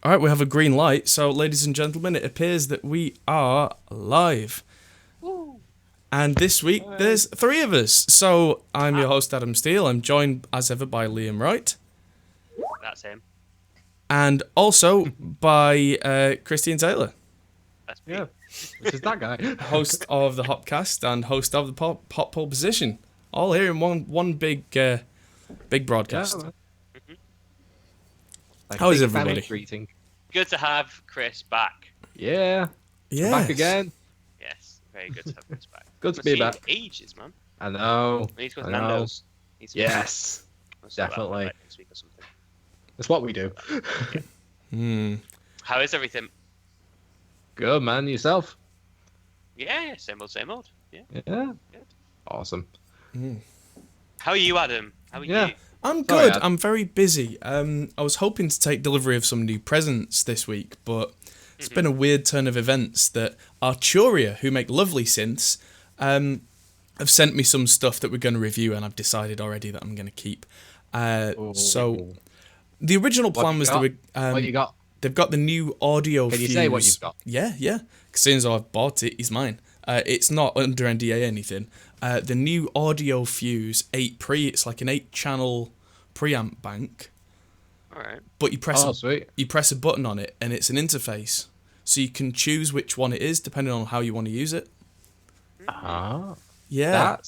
All right, we have a green light. So, ladies and gentlemen, it appears that we are live. Woo. And this week, there's three of us. So, I'm your host, Adam Steele. I'm joined, as ever, by Liam Wright. That's him. And also by Christian Taylor. That's me. Yeah, which is that guy. Host of the Hopcast and host of the Pop Pole Position. All here in one big broadcast. Yeah, like How is big family everybody? greeting. Good to have Chris back. Yeah, Yeah. back again. Yes, very good to have Chris back. Good to I've be seen back. Ages, man. I know. We need to go to I know. Nando's. Need to- Yes, Let's sort that definitely. out next week or something. that's what we do. How is everything? Good man, yourself. Yeah, same old, same old. Yeah. Yeah, Good. awesome. How are you, Adam? How are Yeah. you? I'm Sorry, good. Ad. I'm very busy. I was hoping to take delivery of some new presents this week, but it's been a weird turn of events that Arturia, who make lovely synths, have sent me some stuff that we're going to review, and I've decided already that I'm going to keep. So the original What plan you was got? that What you got? they've got the new audio Can you fuse. say what you've got? Yeah. As soon as I've bought it, it's mine. It's not under NDA anything. The new audio fuse 8 pre. It's like an 8-channel preamp bank, All right. but you press Oh, sweet. you press a button on it, and it's an interface, so you can choose which one it is depending on how you want to use it. Ah, Yeah,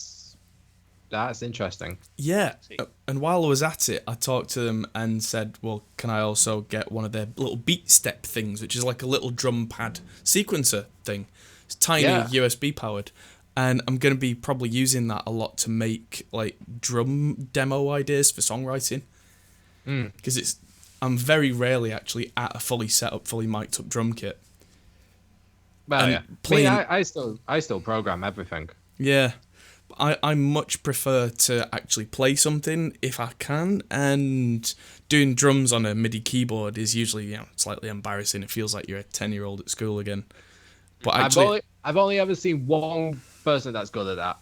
that's interesting. yeah. See. And while I was at it, I talked to them and said, "Well, can I also get one of their little beat step things, which is like a little drum pad sequencer thing? It's tiny, Yeah. USB powered." And I'm going to be probably using that a lot to make like drum demo ideas for songwriting. Because I'm very rarely actually at a fully set up, fully mic'd up drum kit. Well, And yeah. playing- I still program everything. Yeah, I much prefer to actually play something if I can, and doing drums on a MIDI keyboard is usually slightly embarrassing. It feels like you're a 10-year-old at school again. But actually, I've only ever seen one person that's good at that.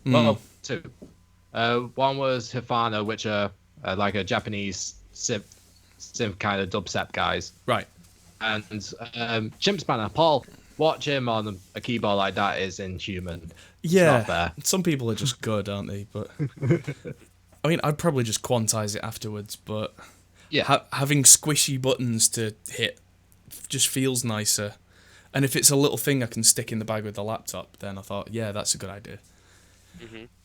Well, two. One was Hifano, which are like a Japanese synth kind of dubstep guys, right. and Chimp Spanner Paul. Watch him on a keyboard like that is inhuman. Yeah, not fair. some people are just good, aren't they? But I mean, I'd probably just quantize it afterwards. But Yeah, having squishy buttons to hit just feels nicer. And if it's a little thing I can stick in the bag with the laptop, then I thought, yeah, that's a good idea.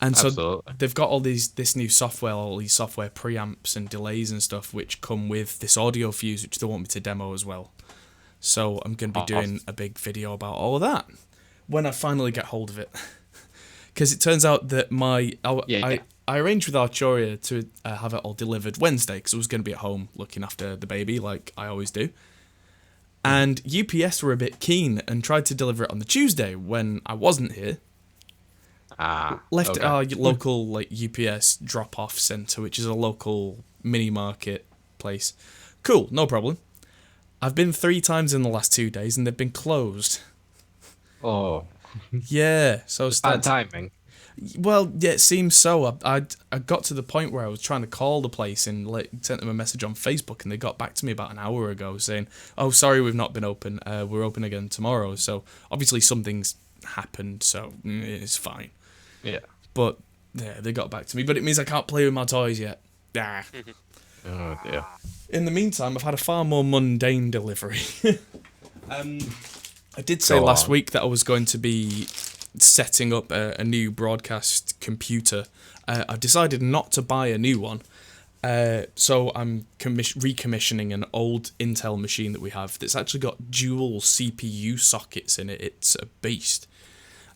And so Absolutely. they've got all these software preamps and delays and stuff which come with this audio fuse, which they want me to demo as well. So I'm going to be doing a big video about all of that when I finally get hold of it. Because it turns out that I arranged with Arturia to have it all delivered Wednesday, because I was going to be at home looking after the baby like I always do. And UPS were a bit keen and tried to deliver it on the Tuesday when I wasn't here. Left okay. at our local UPS drop-off centre, which is a local mini market place. Cool, no problem. I've been 3 times in the last 2 days and they've been closed. Oh, Yeah, so bad timing. well, yeah, it seems so. I got to the point where I was trying to call the place and sent them a message on Facebook, and they got back to me about an hour ago saying, "Oh, sorry, we've not been open. We're open again tomorrow." So obviously something's happened, so it's fine. Yeah. But yeah, they got back to me. But it means I can't play with my toys yet. Ah. Oh dear. In the meantime, I've had a far more mundane delivery. I did say Go last on. week that I was going to be setting up a new broadcast computer. I decided not to buy a new one. So I'm recommissioning an old Intel machine that we have that's actually got dual CPU sockets in it. It's a beast.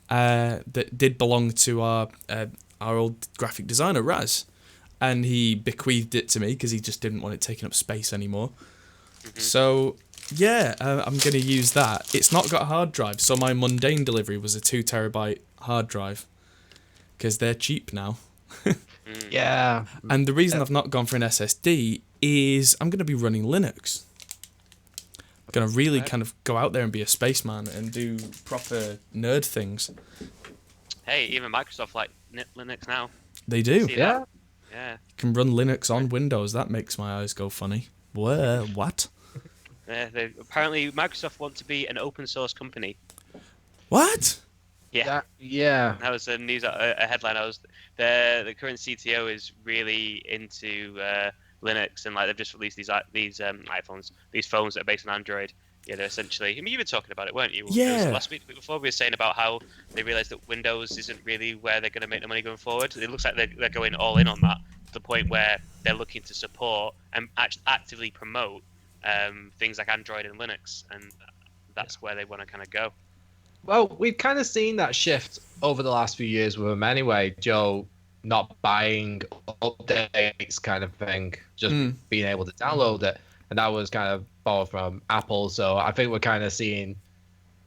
That did belong to our old graphic designer, Raz. And he bequeathed it to me because he just didn't want it taking up space anymore. So, yeah, I'm going to use that. It's not got a hard drive, so my mundane delivery was a 2 terabyte hard drive. Because they're cheap now. Yeah. And the reason I've not gone for an SSD is I'm going to be running Linux. I'm going to really kind of go out there and be a spaceman and do proper nerd things. Hey, even Microsoft like Linux now. They do. See Yeah. that? Yeah. You can run Linux on Windows. That makes my eyes go funny. What? Apparently, Microsoft want to be an open source company. What? Yeah, Yeah. that was a news a headline. The current CTO is really into Linux, and like they've just released these iPhones, these phones that are based on Android. Yeah, they're essentially. I mean, you were talking about it, weren't you? It was Yeah. last week, the week before, we were saying about how they realised that Windows isn't really where they're going to make the money going forward. It looks like they're going all in on that to the point where they're looking to support and actively promote things like Android and Linux, and that's where they want to kind of go. Well, we've kind of seen that shift over the last few years with him anyway. Joe not buying updates kind of thing, just being able to download it. And that was kind of borrowed from Apple. So I think we're kind of seeing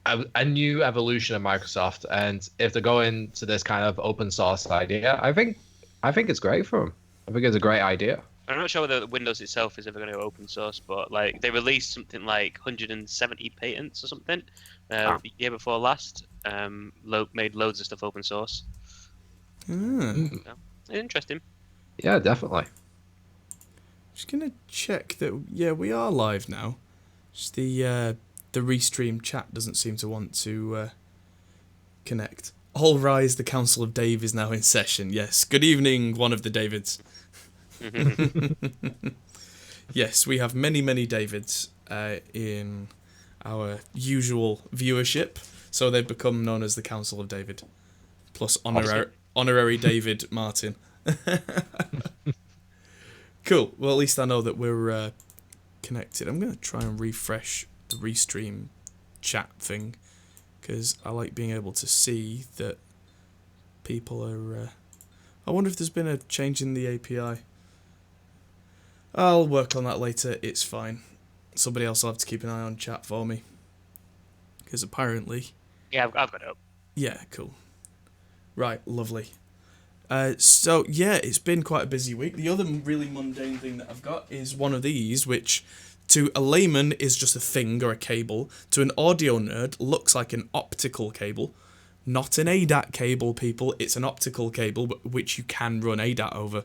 a new evolution of Microsoft. And if they're going to this kind of open source idea, I think it's great for them. I think it's a great idea. I'm not sure whether Windows itself is ever going to go open source, but like they released something like 170 patents or something the year before last. Made loads of stuff open source. So, interesting. Yeah, definitely. Just gonna check that. Yeah, we are live now. Just the restream chat doesn't seem to want to connect. All rise, the Council of Dave is now in session. Yes, good evening, one of the Davids. Yes, we have many Davids in our usual viewership, so they've become known as the Council of David, plus honorary David Martin. Cool. Well, at least I know that we're connected. I'm going to try and refresh the restream chat thing, because I like being able to see that people are... I wonder if there's been a change in the API. I'll work on that later. It's fine. Somebody else will have to keep an eye on chat for me, because apparently... Yeah, I've got it up. Yeah, cool. Right, lovely. So, yeah, it's been quite a busy week. The other really mundane thing that I've got is one of these, which to a layman is just a thing or a cable. To an audio nerd, looks like an optical cable. Not an ADAT cable, people. It's an optical cable, which you can run ADAT over.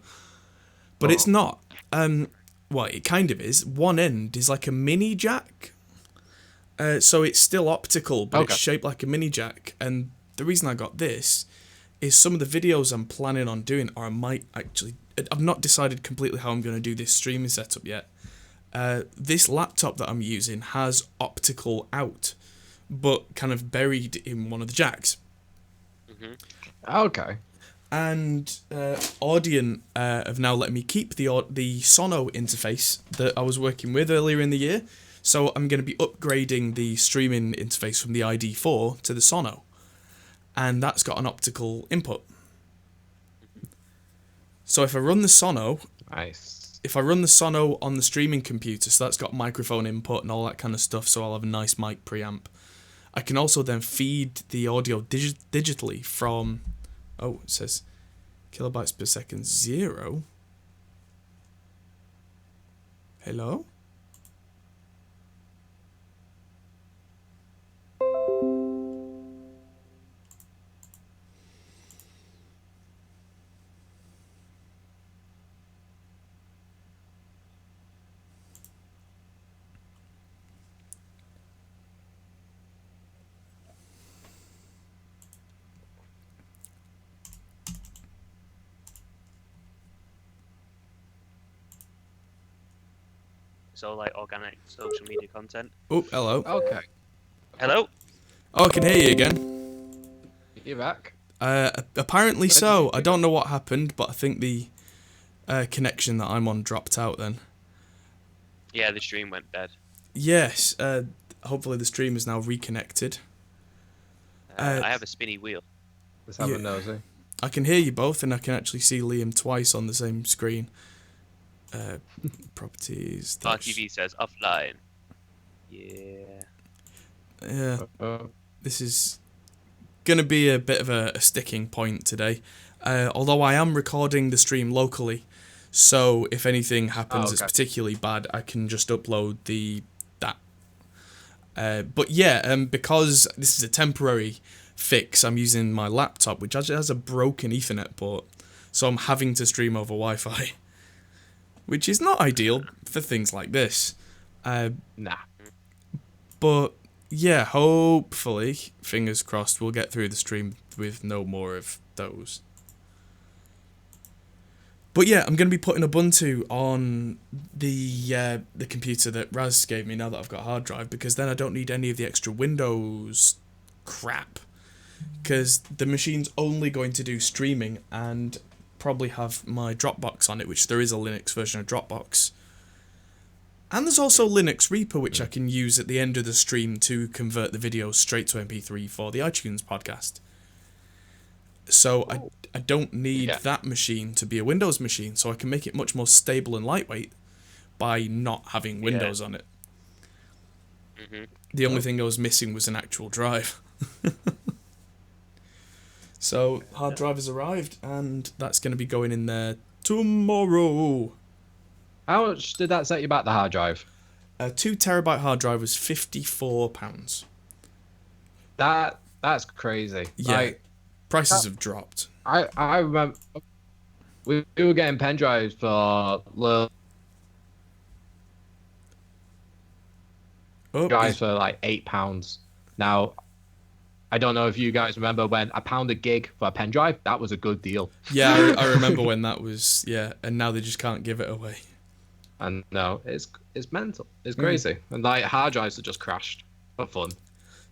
But it's not. Well, it kind of is. One end is like a mini jack. So it's still optical, but it's shaped like a mini jack. And the reason I got this is some of the videos I'm planning on doing, or I might actually... I've not decided completely how I'm going to do this streaming setup yet. This laptop that I'm using has optical out, but kind of buried in one of the jacks. Okay. And Audient have now let me keep the Sono interface that I was working with earlier in the year. So I'm going to be upgrading the streaming interface from the ID4 to the Sono. And that's got an optical input. So if I run the Sono... Nice. If I run the Sono on the streaming computer, so that's got microphone input and all that kind of stuff, so I'll have a nice mic preamp. I can also then feed the audio digitally from... Oh, it says kilobytes per second 0. Hello? So like organic social media content. Oh, hello. Okay. Hello? Oh, I can hear you again. You're back. Apparently so. I don't know what happened, but I think the connection that I'm on dropped out then. Yeah, the stream went dead. Yes. Hopefully the stream is now reconnected. I have a spinny wheel. Let's have a nosy. I can hear you both, and I can actually see Liam twice on the same screen. Properties. RTV says offline. Yeah. Yeah. This is going to be a bit of a sticking point today. Although I am recording the stream locally, so if anything happens that's particularly bad, I can just upload that. But yeah, because this is a temporary fix, I'm using my laptop, which actually has a broken Ethernet port, so I'm having to stream over Wi-Fi, which is not ideal for things like this. Nah. But yeah, hopefully, fingers crossed, we'll get through the stream with no more of those. But yeah, I'm going to be putting Ubuntu on the computer that Raz gave me now that I've got a hard drive, because then I don't need any of the extra Windows crap. Because the machine's only going to do streaming and probably have my Dropbox on it, which there is a Linux version of Dropbox. And there's also Linux Reaper, which I can use at the end of the stream to convert the videos straight to MP3 for the iTunes podcast. So I don't need that machine to be a Windows machine, so I can make it much more stable and lightweight by not having Windows on it. Mm-hmm. The only thing I was missing was an actual drive. So, hard drive has arrived, and that's going to be going in there tomorrow. How much did that set you back, the hard drive? A 2 terabyte hard drive was £54. That's crazy. Yeah, like, prices have dropped. I remember we were getting pen drives for drives for like £8. Now, I don't know if you guys remember when £1 a gig for a pen drive, that was a good deal. Yeah, I remember when that was, and now they just can't give it away. And no, it's mental. It's crazy. And like hard drives have just crashed for fun.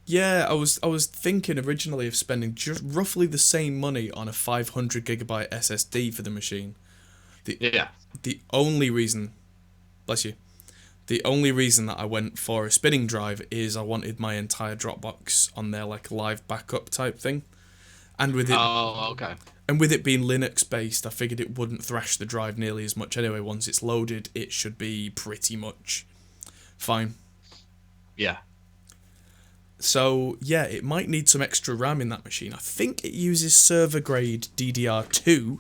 Yeah, I was thinking originally of spending just roughly the same money on a 500 gigabyte SSD for the machine. The only reason, bless you, the only reason that I went for a spinning drive is I wanted my entire Dropbox on there, like a live backup type thing. And with it, and with it being Linux based, I figured it wouldn't thrash the drive nearly as much anyway. Once it's loaded, it should be pretty much fine. Yeah. So yeah, it might need some extra RAM in that machine. I think it uses server grade DDR2,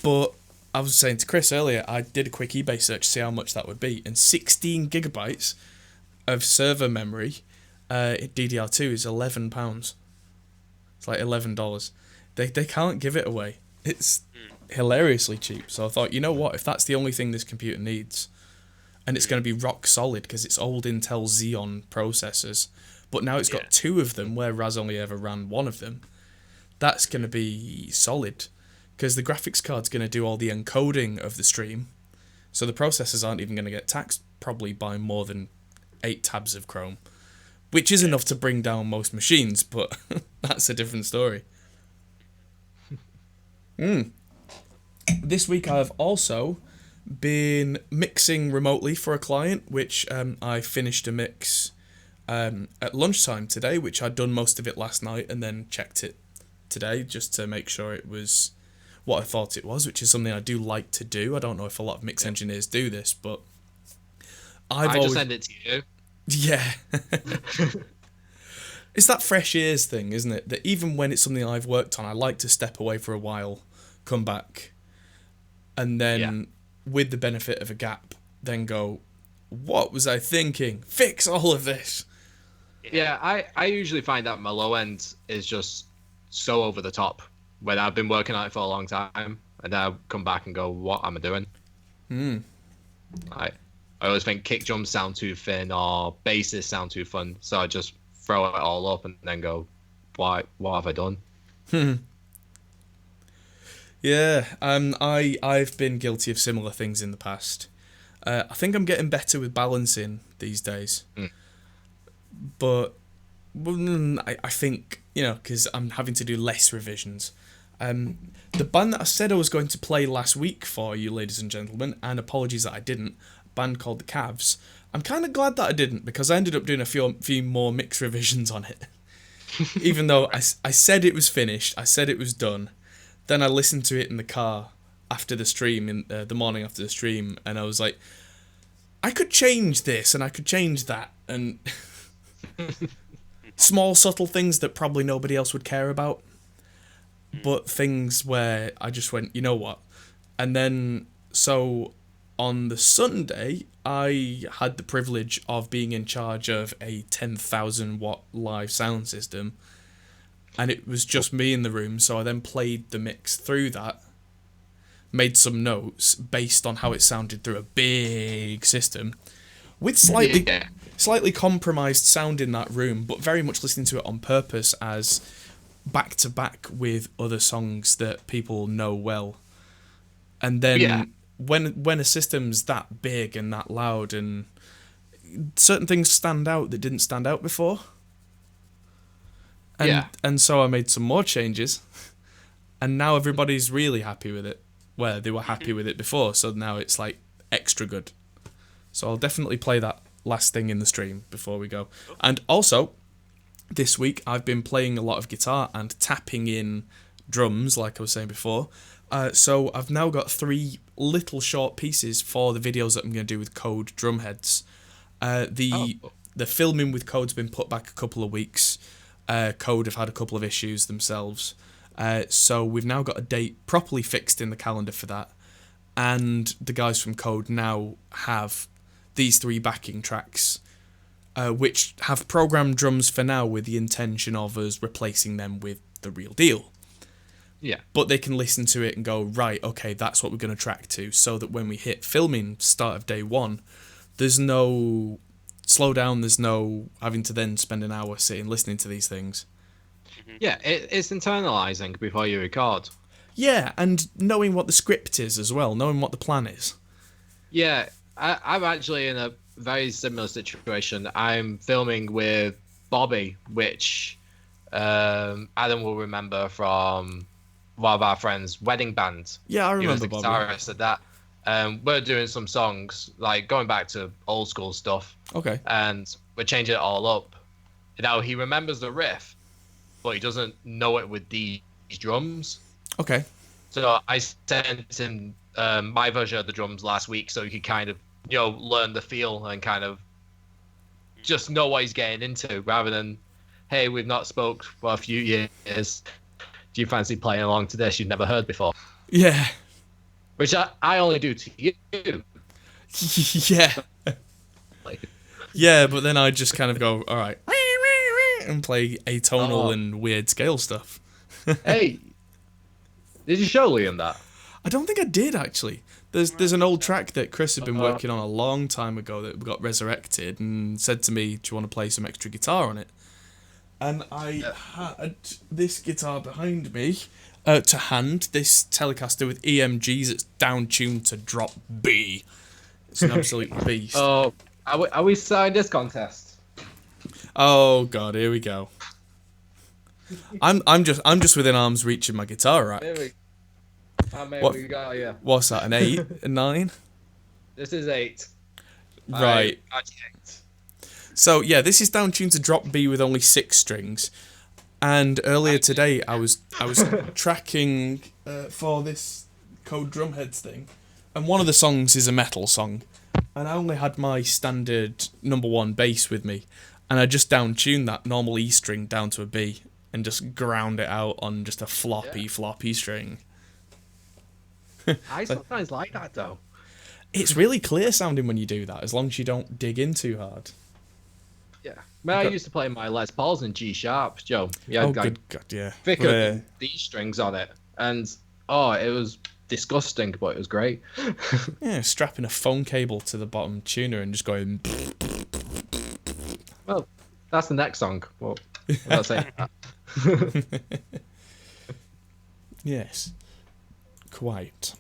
but I was saying to Chris earlier, I did a quick eBay search to see how much that would be, and 16 gigabytes of server memory, DDR2 is £11. It's like $11. They can't give it away. It's hilariously cheap. So I thought, you know what, if that's the only thing this computer needs, and it's going to be rock solid because it's old Intel Xeon processors, but now it's got 2 of them where Raz only ever ran 1 of them, that's going to be solid. Because the graphics card's going to do all the encoding of the stream, so the processors aren't even going to get taxed probably by more than 8 tabs of Chrome, which is enough to bring down most machines, but that's a different story. This week I've also been mixing remotely for a client, which I finished a mix at lunchtime today, which I'd done most of it last night and then checked it today just to make sure it was what I thought it was, which is something I do like to do. I don't know if a lot of mix engineers do this, but I just send it to you. Yeah. It's that fresh ears thing, isn't it? That even when it's something I've worked on, I like to step away for a while, come back, and then with the benefit of a gap, then go, what was I thinking? Fix all of this. Yeah, I usually find that my low end is just so over the top when I've been working on it for a long time, and then I come back and go, what am I doing? I always think kick drums sound too thin or basses sound too fun, so I just throw it all up and then go, what have I done? Yeah, I've been guilty of similar things in the past. I think I'm getting better with balancing these days. But I think, because I'm having to do less revisions. The band that I said I was going to play last week for you, ladies and gentlemen, and apologies that I didn't, a band called The Cavs, I'm kind of glad that I didn't, because I ended up doing a few more mix revisions on it. Even though I said it was finished, I said it was done, then I listened to it in the car after the stream, in the morning after the stream, and I was like, I could change this, and I could change that, and small subtle things that probably nobody else would care about, but things where I just went, you know what? And then, so on the Sunday, I had the privilege of being in charge of a 10,000 watt live sound system, and it was just me in the room, so I then played the mix through that, made some notes based on how it sounded through a big system, with slightly slightly compromised sound in that room, but very much listening to it on purpose as back to back with other songs that people know well. And then when a system's that big and that loud, and certain things stand out that didn't stand out before. And so I made some more changes, and now everybody's really happy with it. Well, they were happy with it before, so now it's like extra good. So I'll definitely play that last thing in the stream before we go. And also, this week I've been playing a lot of guitar and tapping in drums, like I was saying before. So I've now got 3 little short pieces for the videos that I'm going to do with Code drumheads. The filming with Code's been put back a couple of weeks. Code have had a couple of issues themselves. So we've now got a date properly fixed in the calendar for that. And the guys from Code now have these 3 backing tracks, which have programmed drums for now with the intention of us replacing them with the real deal. Yeah. But they can listen to it and go, right, okay, that's what we're going to track to, so that when we hit filming start of day 1, there's no slow down, there's no having to then spend an hour sitting listening to these things. Yeah, it's internalizing before you record. Yeah, and knowing what the script is as well, knowing what the plan is. Yeah, I'm actually in a very similar situation. I'm filming with Bobby, which Adam will remember from one of our friends' wedding band. Yeah, I remember He was the Bobby. guitarist at that. We're doing some songs, like going back to old school stuff. Okay. And we're changing it all up. Now, he remembers the riff, but he doesn't know it with these drums. Okay. So I sent him my version of the drums last week so he could kind of, learn the feel and kind of just know what he's getting into, rather than, hey, we've not spoke for a few years. Do you fancy playing along to this you've never heard before? Yeah. Which I only do to you. Yeah. Yeah, but then I just kind of go, all right, and play atonal and weird scale stuff. Hey, did you show Liam that? I don't think I did, actually. There's an old track that Chris had been working on a long time ago that got resurrected and said to me, do you want to play some extra guitar on it? And I had this guitar behind me, to hand, this Telecaster with EMGs that's down-tuned to drop B. It's an absolute beast. Oh, are we starting this contest? Oh god, here we go. I'm just within arm's reach of my guitar rack. We got you. What's that? An 8? A 9? This is 8. Right. So yeah, this is down tuned to drop B with only 6 strings. And earlier today, I was tracking for this Code Drumheads thing, and one of the songs is a metal song, and I only had my standard number 1 bass with me, and I just down tuned that normal E string down to a B, and just ground it out on just a floppy string. I sometimes like that though. It's really clear sounding when you do that, as long as you don't dig in too hard. Yeah. I used to play my Les Pauls in G sharp, Joe. Yeah, good God, yeah. Thicker than these strings on it, and it was disgusting, but it was great. Yeah, strapping a phone cable to the bottom tuner and just going. Well, that's the next song. Well, I'm not saying that. Yes, quite.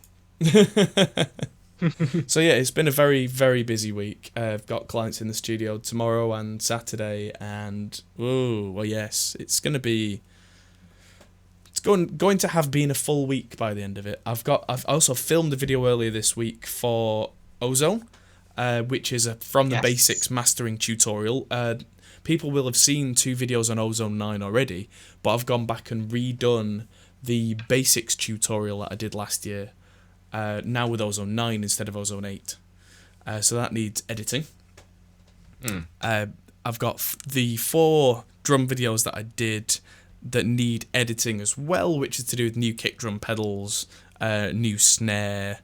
So yeah, it's been a very, very busy week. I've got clients in the studio tomorrow and Saturday, and yes, it's going to be. It's going to have been a full week by the end of it. I've also filmed a video earlier this week for Ozone, which is from the basics mastering tutorial. People will have seen 2 videos on Ozone 9 already, but I've gone back and redone the basics tutorial that I did last year. Now with Ozone 9 instead of Ozone 8. So that needs editing. I've got the 4 drum videos that I did that need editing as well, which is to do with new kick drum pedals, new snare,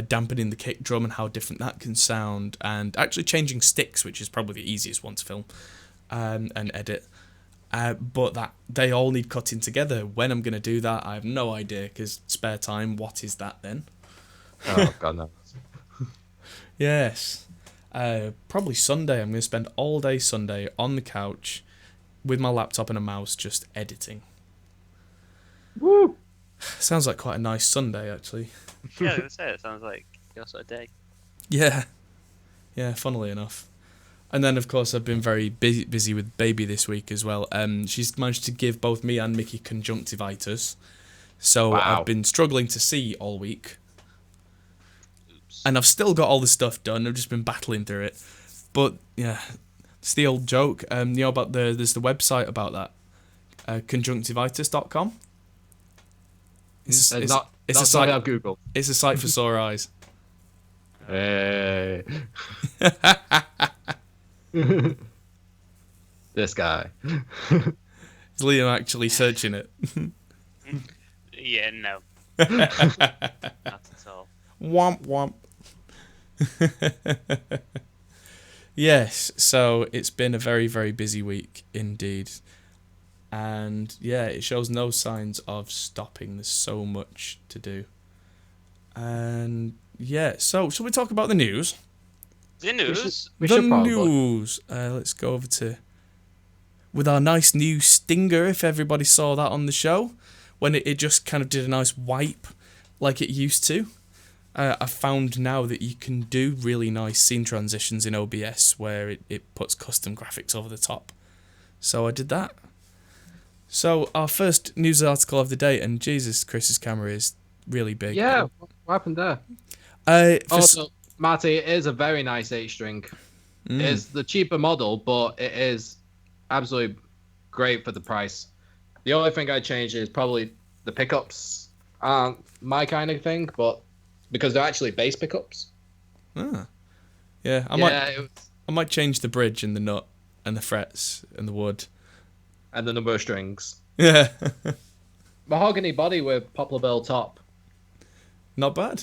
dampening the kick drum and how different that can sound, and actually changing sticks, which is probably the easiest one to film and edit. But that they all need cutting together. When I'm going to do that, I have no idea, because spare time, what is that then? Oh, God, no. Yes. Probably Sunday. I'm going to spend all day Sunday on the couch with my laptop and a mouse just editing. Woo! Sounds like quite a nice Sunday, actually. Yeah, I was gonna say it sounds like your sort of day. Yeah. Yeah, funnily enough. And then, of course, I've been very busy with baby this week as well. She's managed to give both me and Mickey conjunctivitis. So Wow. I've been struggling to see all week. Oops. And I've still got all the stuff done. I've just been battling through it. But, yeah, it's the old joke. About there's the website about that. Conjunctivitis.com. It's a site on Google. It's a site for sore eyes. Hey. This guy. Is Liam actually searching it? Yeah, no. Not at all. Womp womp. Yes, so it's been a very, very busy week indeed. And yeah, it shows no signs of stopping. There's so much to do. And yeah, so shall we talk about the news? The news. We the should probably. news. Let's go over to with our nice new stinger. If everybody saw that on the show, when it just kind of did a nice wipe like it used to. I found now that you can do really nice scene transitions in OBS where it puts custom graphics over the top. So I did that. So our first news article of the day, and Jesus, Chris's camera is really big. Yeah, what happened there? Also, Marty, it is a very nice 8-string. It's the cheaper model, but it is absolutely great for the price. The only thing I change is probably the pickups aren't my kind of thing, but because they're actually bass pickups. Yeah, I might change the bridge and the nut and the frets and the wood. And the number of strings. Yeah. Mahogany body with poplar bill top. Not bad.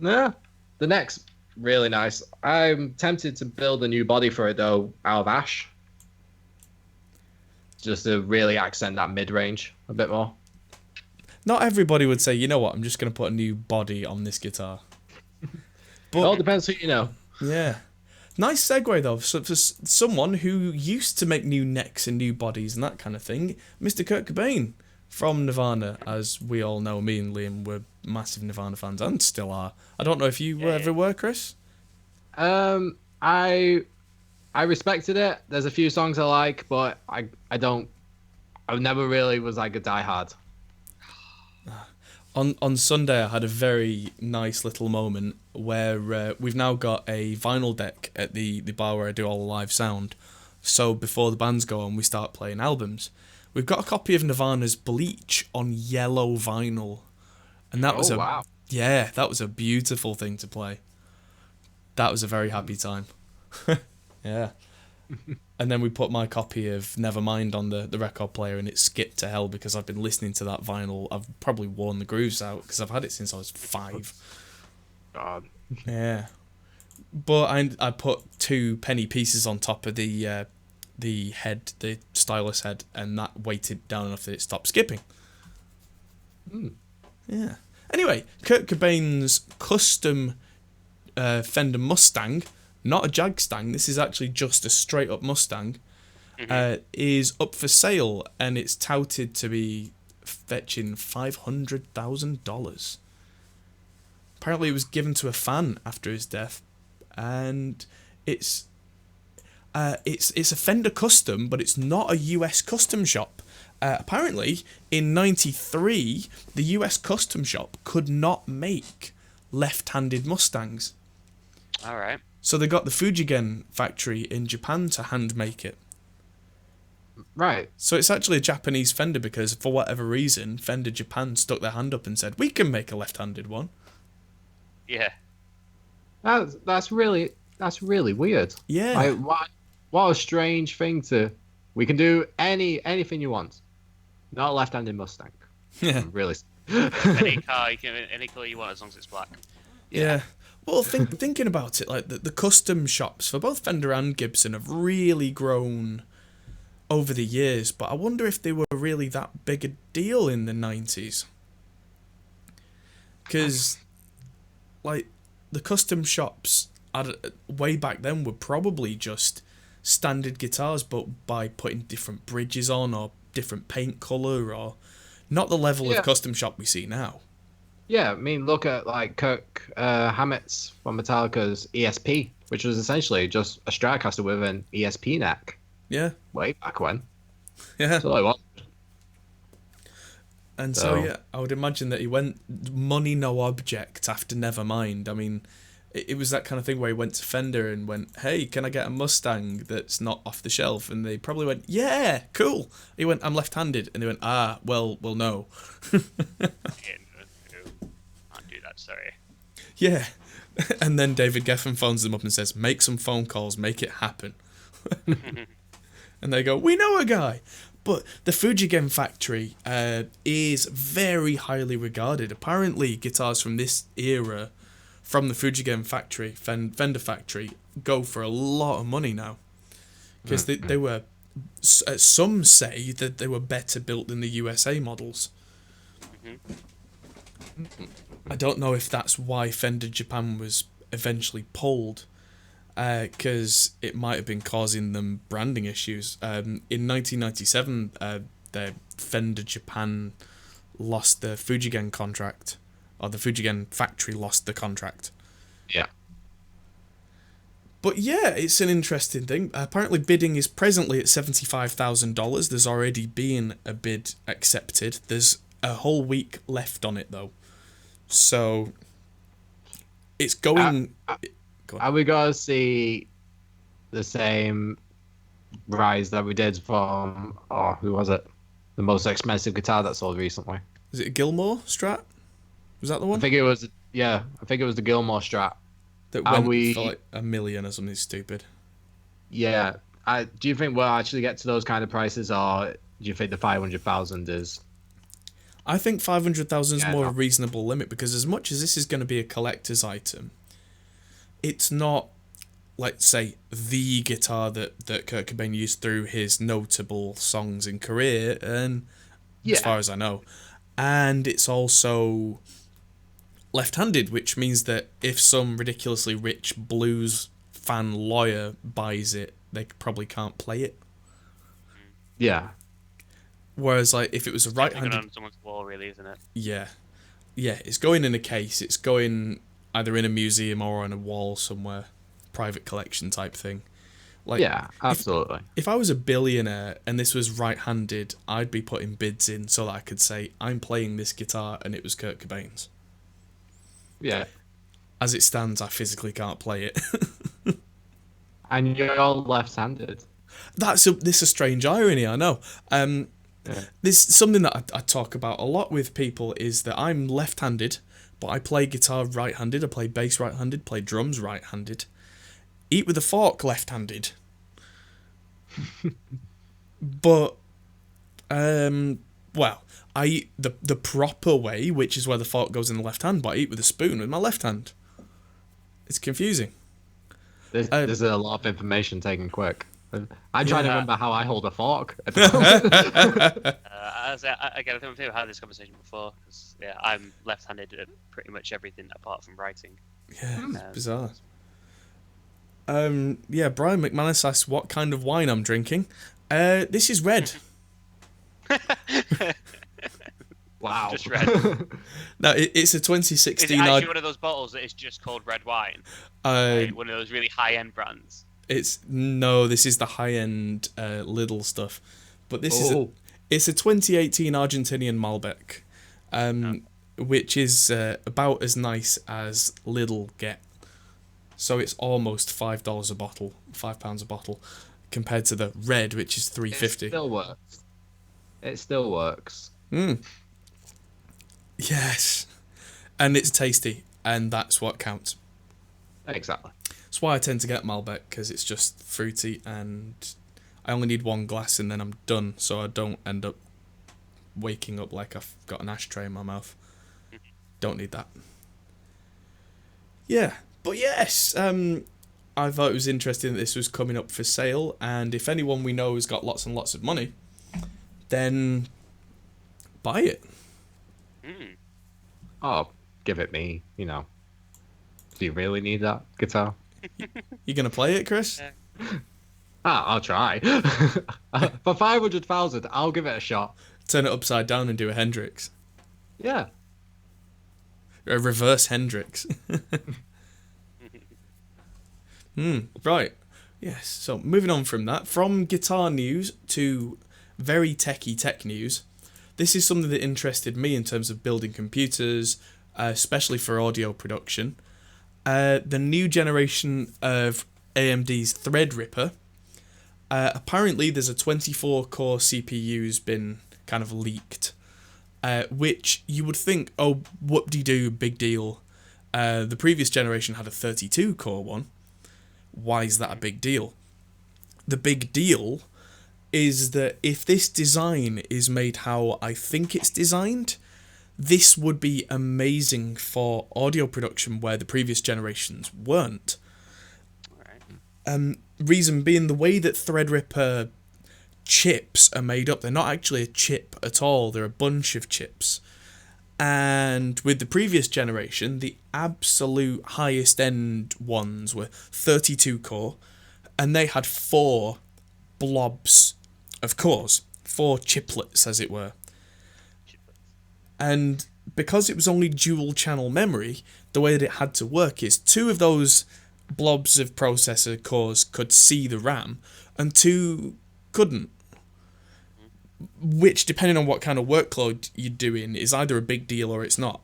Yeah. The neck's really nice. I'm tempted to build a new body for it, though, out of ash. Just to really accent that mid-range a bit more. Not everybody would say, you know what, I'm just going to put a new body on this guitar. But, Well, it depends who you know. Yeah. Nice segue, though, for someone who used to make new necks and new bodies and that kind of thing. Mr. Kurt Cobain from Nirvana, as we all know. Me and Liam were massive Nirvana fans and still are. I don't know if you ever were, Chris? I respected it. There's a few songs I like, but I never really was like a diehard. On Sunday, I had a very nice little moment where we've now got a vinyl deck at the bar where I do all the live sound. So before the bands go on, we start playing albums. We've got a copy of Nirvana's Bleach on yellow vinyl, and that was that was a beautiful thing to play. That was a very happy time. Yeah. And then we put my copy of Nevermind on the record player, and it skipped to hell because I've been listening to that vinyl. I've probably worn the grooves out because I've had it since I was 5. God. Yeah. But I put 2 penny pieces on top of the head, the stylus head, and that weighted down enough that it stopped skipping. Yeah. Anyway, Kurt Cobain's custom Fender Mustang, not a Jag-Stang, this is actually just a straight up Mustang, is up for sale, and it's touted to be fetching $500,000. Apparently it was given to a fan after his death, and it's a Fender custom, but it's not a US custom shop. Apparently, in '93, the US custom shop could not make left-handed Mustangs. All right. So they got the Fujigen factory in Japan to hand make it. Right. So it's actually a Japanese Fender because, for whatever reason, Fender Japan stuck their hand up and said, we can make a left-handed one. Yeah. That's really weird. Yeah. Like, what a strange thing to. We can do anything you want. Not a left-handed Mustang. Yeah. Really. Any car, any color you want as long as it's black. Yeah. Well, thinking about it, like the custom shops for both Fender and Gibson have really grown over the years, but I wonder if they were really that big a deal in the 90s. Because, like, the custom shops way back then were probably just standard guitars, but by putting different bridges on or different paint color, or not the level of custom shop we see now. Yeah, I mean, look at like Kirk Hammett's from Metallica's ESP, which was essentially just a Stratocaster with an ESP neck. Yeah. Way back when. Yeah. So like what? And so yeah, I would imagine that he went money no object after Nevermind. I mean, it was that kind of thing where he went to Fender and went, "Hey, can I get a Mustang that's not off the shelf?" And they probably went, "Yeah, cool." He went, "I'm left-handed," and they went, "Ah, well, no." Can't do that, sorry. Yeah. And then David Geffen phones them up and says, "Make some phone calls, make it happen." And they go, "We know a guy." But the Fujigen factory is very highly regarded. Apparently, guitars from this era, from the Fujigen factory, Fender factory, go for a lot of money now. Because they were, some say that they were better built than the USA models. I don't know if that's why Fender Japan was eventually pulled, because it might have been causing them branding issues. In 1997, the Fender Japan lost the Fujigen contract, or the Fujigen factory lost the contract. Yeah. But yeah, it's an interesting thing. Apparently bidding is presently at $75,000. There's already been a bid accepted. There's a whole week left on it, though. So it's going... Are we going to see the same rise that we did from, who was it? The most expensive guitar that sold recently. Is it a Gilmore Strat? Was that the one? I think it was the Gilmore Strat. That went for like $1 million or something stupid. Yeah. Do you think we'll actually get to those kind of prices, or do you think the 500,000 is... I think 500,000 is more a reasonable limit, because as much as this is going to be a collector's item, it's not, let's say, the guitar that Kurt Cobain used through his notable songs and career, and as far as I know. And it's also left-handed, which means that if some ridiculously rich blues fan lawyer buys it, they probably can't play it. Yeah. Whereas, like, if it was a right-handed... on someone's wall, really, isn't it? Yeah. Yeah, it's going in a case. It's going either in a museum or on a wall somewhere. Private collection type thing. Like, yeah, absolutely. If I was a billionaire and this was right-handed, I'd be putting bids in so that I could say, I'm playing this guitar and it was Kurt Cobain's. Yeah. As it stands, I physically can't play it. And you're all left-handed. This is a strange irony, I know. This something that I talk about a lot with people is that I'm left-handed, but I play guitar right-handed, I play bass right-handed, play drums right-handed, eat with a fork left-handed. But, well, I eat the proper way, which is where the fork goes in the left hand, but I eat with a spoon with my left hand. It's confusing. There's a lot of information taken quick. I'm trying to remember how I hold a fork. Again, I think we've had this conversation before. Cause, I'm left-handed at pretty much everything apart from writing. Yeah, it's bizarre. Brian McManus asks what kind of wine I'm drinking. This is red. Wow. Just red. No, it's a 2016. Is it actually one of those bottles that is just called red wine? Like one of those really high-end brands. This is the high-end Lidl stuff. But this it's a 2018 Argentinian Malbec, which is about as nice as Lidl get. So it's almost $5 a bottle, £5 a bottle, compared to the red, which is $3.50. It still works. Yes, and it's tasty, and that's what counts. Exactly. That's why I tend to get Malbec, because it's just fruity, and I only need one glass, and then I'm done, so I don't end up waking up like I've got an ashtray in my mouth. Don't need that. Yeah, but yes, I thought it was interesting that this was coming up for sale, and if anyone we know has got lots and lots of money, then buy it. Oh, give it me, Do you really need that guitar? You gonna play it, Chris? I'll try. For 500,000, I'll give it a shot. Turn it upside down and do a Hendrix. Yeah. A reverse Hendrix. Right. Yes. So moving on from that, from guitar news to very techie tech news. This is something that interested me in terms of building computers, especially for audio production. The new generation of AMD's Threadripper. Apparently, there's a 24-core CPU's been kind of leaked, which you would think, oh, whoop-de-doo, big deal. The previous generation had a 32-core one. Why is that a big deal? The big deal is that if this design is made how I think it's designed, this would be amazing for audio production where the previous generations weren't. Reason being, the way that Threadripper chips are made up, they're not actually a chip at all, they're a bunch of chips. And with the previous generation, the absolute highest end ones were 32 core, and they had 4 blobs of cores, 4 chiplets as it were. And because it was only dual channel memory, the way that it had to work is 2 of those blobs of processor cores could see the RAM and 2 couldn't. Which, depending on what kind of workload you're doing, is either a big deal or it's not.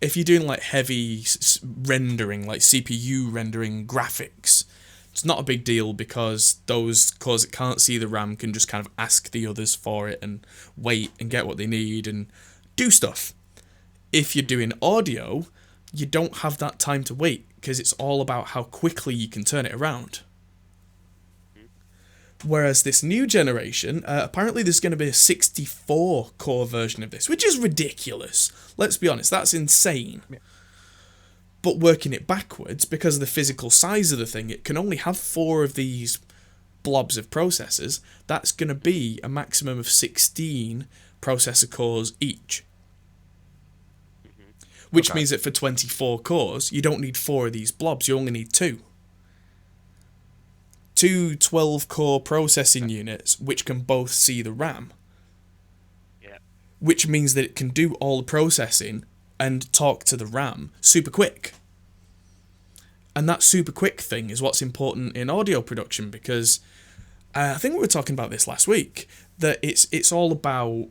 If you're doing like heavy rendering, like CPU rendering graphics, it's not a big deal because those cores that can't see the RAM can just kind of ask the others for it and wait and get what they need and do stuff. If you're doing audio, you don't have that time to wait because it's all about how quickly you can turn it around. Whereas this new generation, apparently there's going to be a 64-core version of this, which is ridiculous. Let's be honest, that's insane. Yeah. But working it backwards, because of the physical size of the thing, it can only have 4 of these blobs of processors. That's going to be a maximum of 16 processor cores each. Which means that for 24 cores, you don't need 4 of these blobs, you only need 2. 2 12-core processing units, which can both see the RAM. Yeah. Which means that it can do all the processing and talk to the RAM super quick. And that super quick thing is what's important in audio production, because I think we were talking about this last week, that it's all about...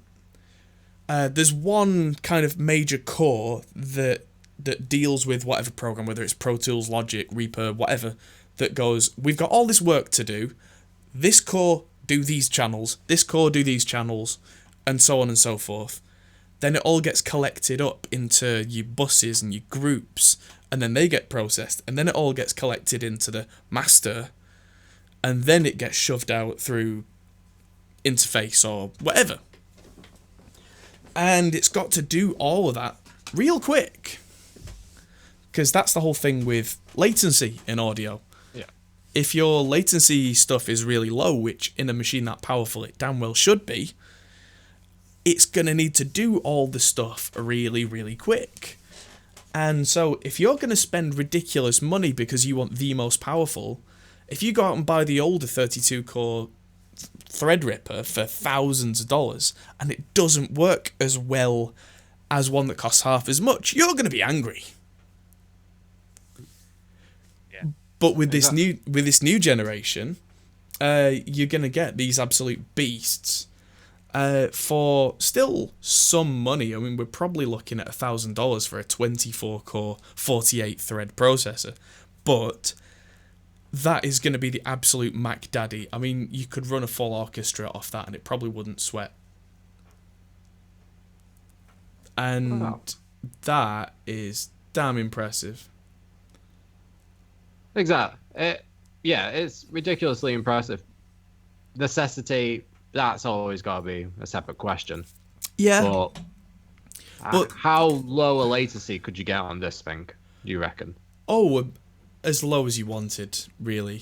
there's one kind of major core that deals with whatever program, whether it's Pro Tools, Logic, Reaper, whatever, that goes, we've got all this work to do, this core do these channels, this core do these channels, and so on and so forth. Then it all gets collected up into your buses and your groups, and then they get processed, and then it all gets collected into the master, and then it gets shoved out through interface or whatever. And it's got to do all of that real quick. Because that's the whole thing with latency in audio. If your latency stuff is really low, which in a machine that powerful it damn well should be, it's going to need to do all the stuff really, really quick. And so if you're going to spend ridiculous money because you want the most powerful, if you go out and buy the older 32-core Threadripper for thousands of dollars and it doesn't work as well as one that costs half as much, you're going to be angry. But with this new generation, you're going to get these absolute beasts for still some money. I mean, we're probably looking at $1,000 for a 24-core, 48-thread processor. But that is going to be the absolute Mac Daddy. I mean, you could run a full orchestra off that and it probably wouldn't sweat. And that is damn impressive. Exactly. It's ridiculously impressive. Necessity, that's always got to be a separate question. Yeah. But how low a latency could you get on this thing, do you reckon? Oh, as low as you wanted, really.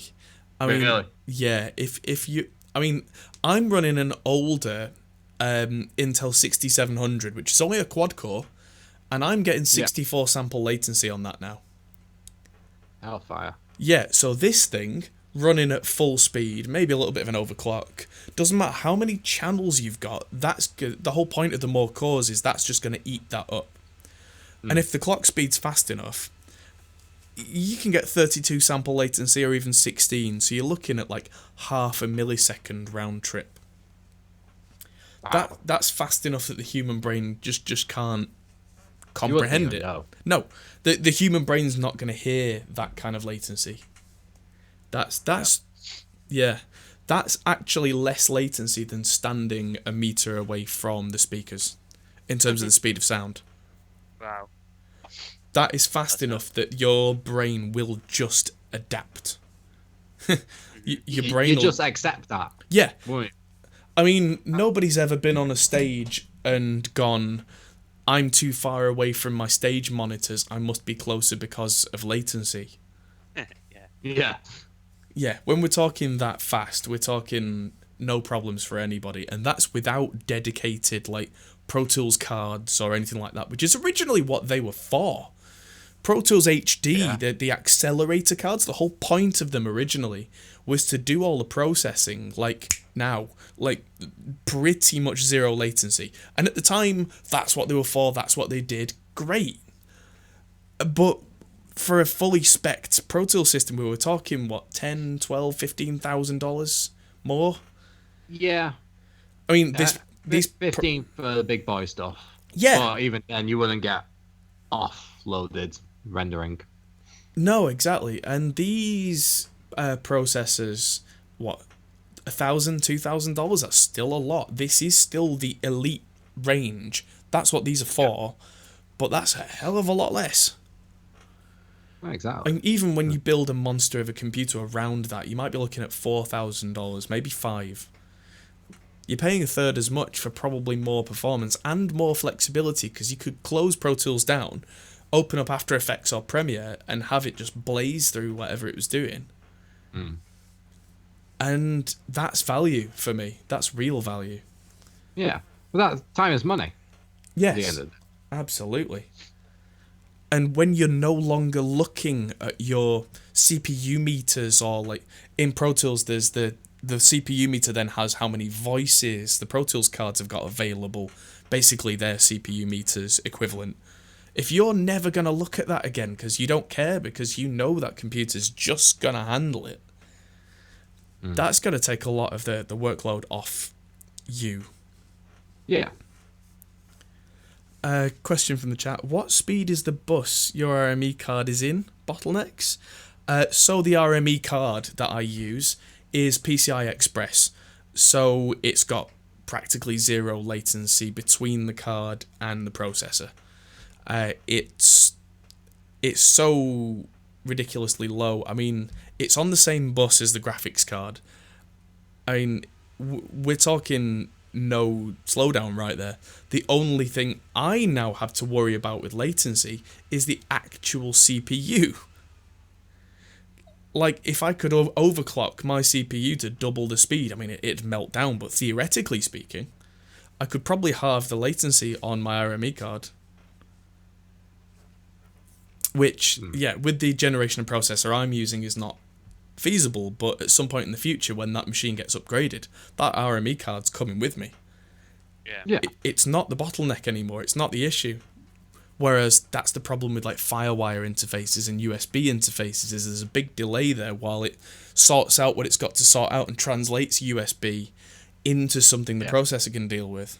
I mean, really? Yeah, if you... I mean, I'm running an older Intel 6700, which is only a quad-core, and I'm getting 64 sample latency on that now. Hellfire. Yeah, so this thing, running at full speed, maybe a little bit of an overclock, doesn't matter how many channels you've got, that's the whole point of the more cores is that's just going to eat that up. And if the clock speed's fast enough, you can get 32 sample latency or even 16, so you're looking at like half a millisecond round trip. Wow. That's fast enough that the human brain just can't comprehend it. Know. No, the human brain's not going to hear that kind of latency. That's actually less latency than standing a meter away from the speakers in terms of the speed of sound. Wow. That is fast enough that your brain will just adapt. Your brain You will just accept that. Yeah. Won't I mean, nobody's ever been on a stage and gone, I'm too far away from my stage monitors, I must be closer because of latency. Yeah. Yeah. Yeah, when we're talking that fast, we're talking no problems for anybody, and that's without dedicated, like, Pro Tools cards or anything like that, which is originally what they were for. Pro Tools HD, the accelerator cards, the whole point of them originally was to do all the processing, like now, like pretty much zero latency. And at the time, that's what they were for, that's what they did, great. But for a fully spec'd Pro Tools system, we were talking, what, $10,000, $12,000, $15,000 more? Yeah. I mean, these 15 for the big boy stuff. Yeah. But even then, you wouldn't get offloaded rendering. No, exactly. And these processors, what, $1,000, $2,000? That's still a lot. This is still the elite range. That's what these are for. Yeah. But that's a hell of a lot less. Exactly. And even when you build a monster of a computer around that, you might be looking at $4,000, maybe $5,000. You're paying a third as much for probably more performance and more flexibility, because you could close Pro Tools down, open up After Effects or Premiere, and have it just blaze through whatever it was doing. And that's value for me. That's real value. Yeah. Well, that time is money. Yes. At the end of it. Absolutely. And when you're no longer looking at your CPU meters, or like in Pro Tools, there's the CPU meter then has how many voices the Pro Tools cards have got available, basically their CPU meters equivalent. If you're never going to look at that again because you don't care, because you know that computer's just going to handle it, that's going to take a lot of the workload off you. Yeah. Question from the chat. What speed is the bus your RME card is in? Bottlenecks? So the RME card that I use is PCI Express. So it's got practically zero latency between the card and the processor. It's so ridiculously low. I mean, it's on the same bus as the graphics card. I mean, we're talking no slowdown right there. The only thing I now have to worry about with latency is the actual CPU. Like, if I could overclock my CPU to double the speed, I mean, it'd melt down, but theoretically speaking, I could probably halve the latency on my RME card. Which, yeah, with the generation of processor I'm using is not feasible, but at some point in the future, when that machine gets upgraded, that RME card's coming with me. Yeah. It's not the bottleneck anymore, it's not the issue. Whereas that's the problem with like FireWire interfaces and USB interfaces, is there's a big delay there while it sorts out what it's got to sort out and translates USB into something the processor can deal with.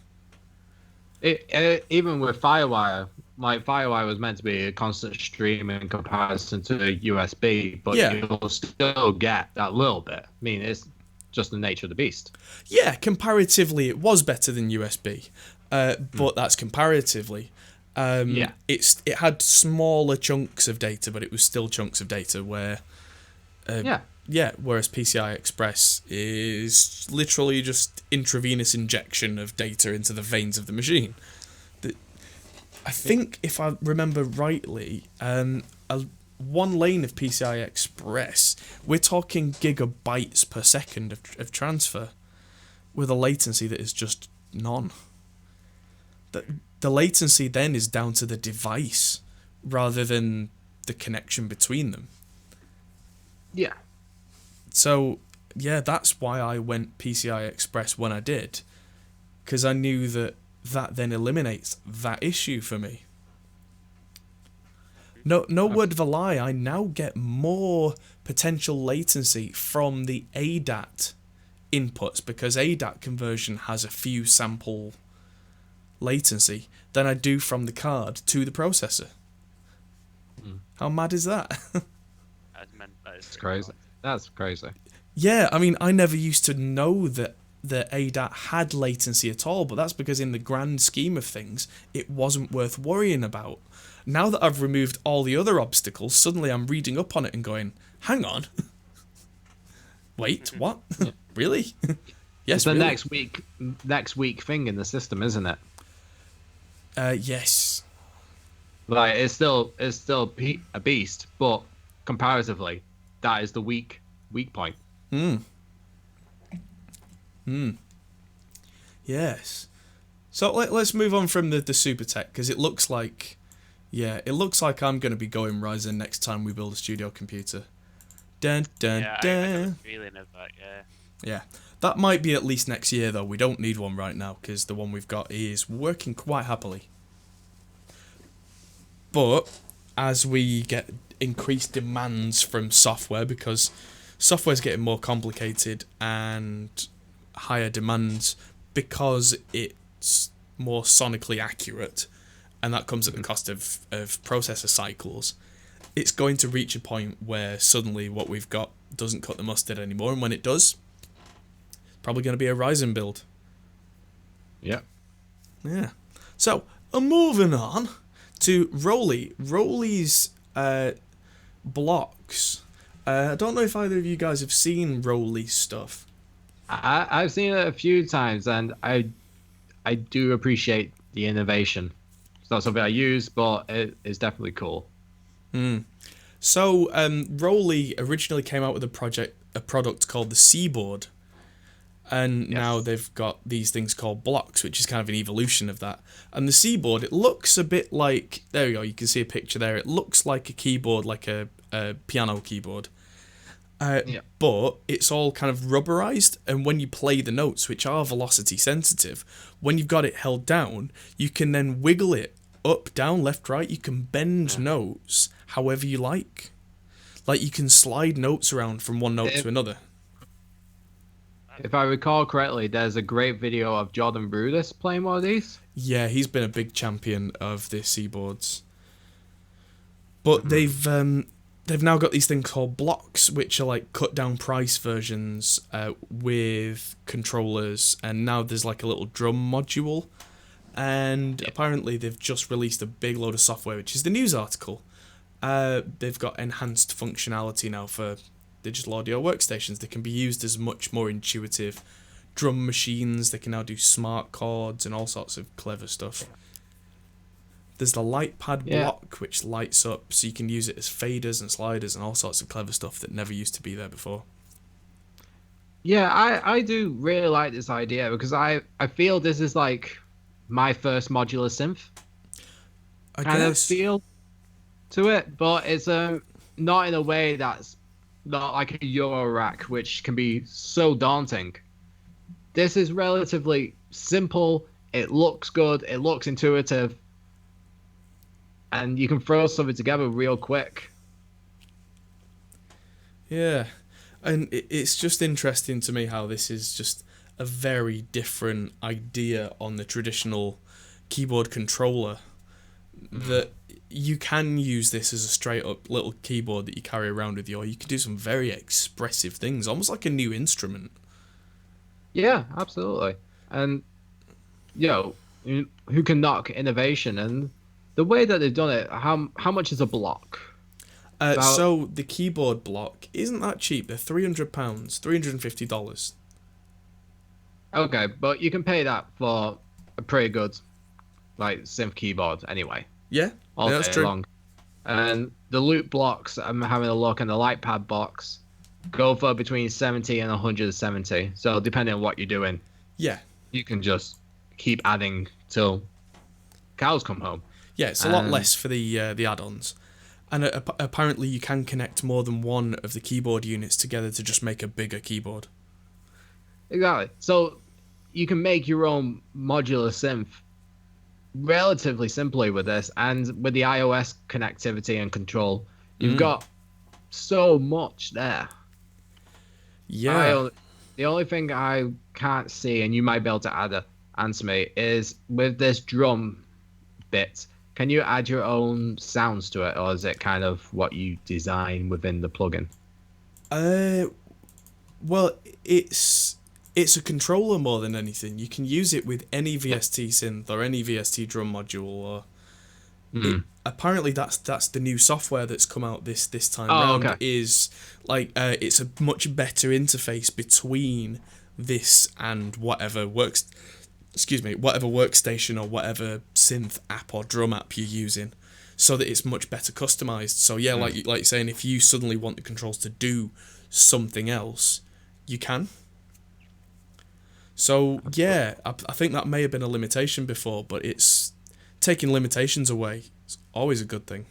Even with FireWire, like FireWire was meant to be a constant stream in comparison to USB, but you'll still get that little bit. I mean, it's just the nature of the beast. Yeah, comparatively it was better than USB, but that's comparatively. It had smaller chunks of data, but it was still chunks of data where... whereas PCI Express is literally just intravenous injection of data into the veins of the machine. I think, if I remember rightly, one lane of PCI Express, we're talking gigabytes per second of transfer, with a latency that is just none. The latency then is down to the device, rather than the connection between them. Yeah. So, yeah, that's why I went PCI Express when I did, because I knew that then eliminates that issue for me. No word of a lie, I now get more potential latency from the ADAT inputs, because ADAT conversion has a few sample latency, than I do from the card to the processor. How mad is that? That is Crazy. That's crazy. Yeah, I mean, I never used to know that the ADAT had latency at all, but that's because in the grand scheme of things, it wasn't worth worrying about. Now that I've removed all the other obstacles, suddenly I'm reading up on it and going, hang on. Wait, what? Yeah. Really? Yes, It's the really. next week thing in the system, isn't it? Yes. Like it's still a beast, but comparatively, that is the weak point. Yes. So let's move on from the super tech, because it looks like I'm going to be going Ryzen next time we build a studio computer. Dun dun Yeah, I got a dun. feeling of that. Yeah. Yeah. That might be at least next year, though. We don't need one right now, because the one we've got is working quite happily. But as we get increased demands from software, because software's getting more complicated and higher demands because it's more sonically accurate, and that comes at the cost of processor cycles, it's going to reach a point where suddenly what we've got doesn't cut the mustard anymore, and when it does, it's probably going to be a Ryzen build. Yeah. Yeah. So, moving on to Roley. Roley's blocks. I don't know if either of you guys have seen Roley's stuff. I've seen it a few times, and I do appreciate the innovation. It's not something I use, but it is definitely cool. So, Roley originally came out with a product called the Seaboard, and now they've got these things called blocks, which is kind of an evolution of that. And the Seaboard, it looks a bit like, there we go, you can see a picture there. It looks like a keyboard, like a piano keyboard. But it's all kind of rubberized, and when you play the notes, which are velocity sensitive, when you've got it held down, you can then wiggle it up, down, left, right. You can bend notes however you like. Like, you can slide notes around from one note to another. If I recall correctly, there's a great video of Jordan Rudess playing one of these. Yeah, he's been a big champion of the Seaboards. But they've now got these things called blocks, which are like cut down price versions with controllers, and now there's like a little drum module. And apparently they've just released a big load of software, which is the news article. They've got enhanced functionality now for digital audio workstations. They can be used as much more intuitive drum machines. They can now do smart chords and all sorts of clever stuff. There's the light pad block, which lights up, so you can use it as faders and sliders and all sorts of clever stuff that never used to be there before. Yeah, I do really like this idea, because I feel this is like my first modular synth kind of feel to it, but it's not in a way that's not like a Euro rack, which can be so daunting. This is relatively simple. It looks good. It looks intuitive. And you can throw something together real quick. Yeah. And it's just interesting to me how this is just a very different idea on the traditional keyboard controller. That you can use this as a straight up little keyboard that you carry around with you, or you can do some very expressive things, almost like a new instrument. Yeah, absolutely. And, who can knock innovation? And the way that they've done it, how much is a block? So the keyboard block isn't that cheap. They're £300, $350. Okay, but you can pay that for a pretty good, like, synth keyboard anyway. Yeah, that's true. Long. And the loop blocks, I'm having a look, and the light pad box go for between 70 and 170. So depending on what you're doing, you can just keep adding till cows come home. Yeah, it's a lot less for the add-ons. And apparently you can connect more than one of the keyboard units together to just make a bigger keyboard. Exactly. So you can make your own modular synth relatively simply with this, and with the iOS connectivity and control, you've got so much there. Yeah. The only thing I can't see, and you might be able to answer me, is with this drum bit, can you add your own sounds to it, or is it kind of what you design within the plugin? Well, it's a controller more than anything. You can use it with any VST synth or any VST drum module, or apparently that's the new software that's come out this time round. Okay. Is like it's a much better interface between this and whatever workstation or whatever synth app or drum app you're using, so that it's much better customized. So yeah, like you're saying, if you suddenly want the controls to do something else, you can. So yeah, I think that may have been a limitation before, but it's taking limitations away. It's always a good thing.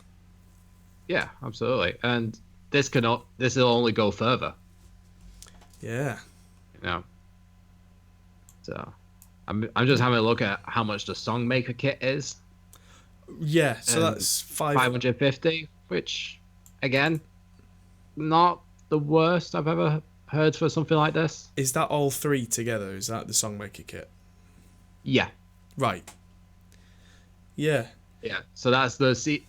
Yeah, absolutely. And this will only go further. Yeah. You know. So I'm just having a look at how much the Songmaker kit is. Yeah, so that's 550, which again, not the worst I've ever heard for something like this. Is that all three together? Is that the Songmaker kit? Yeah. Right. Yeah. Yeah. So that's the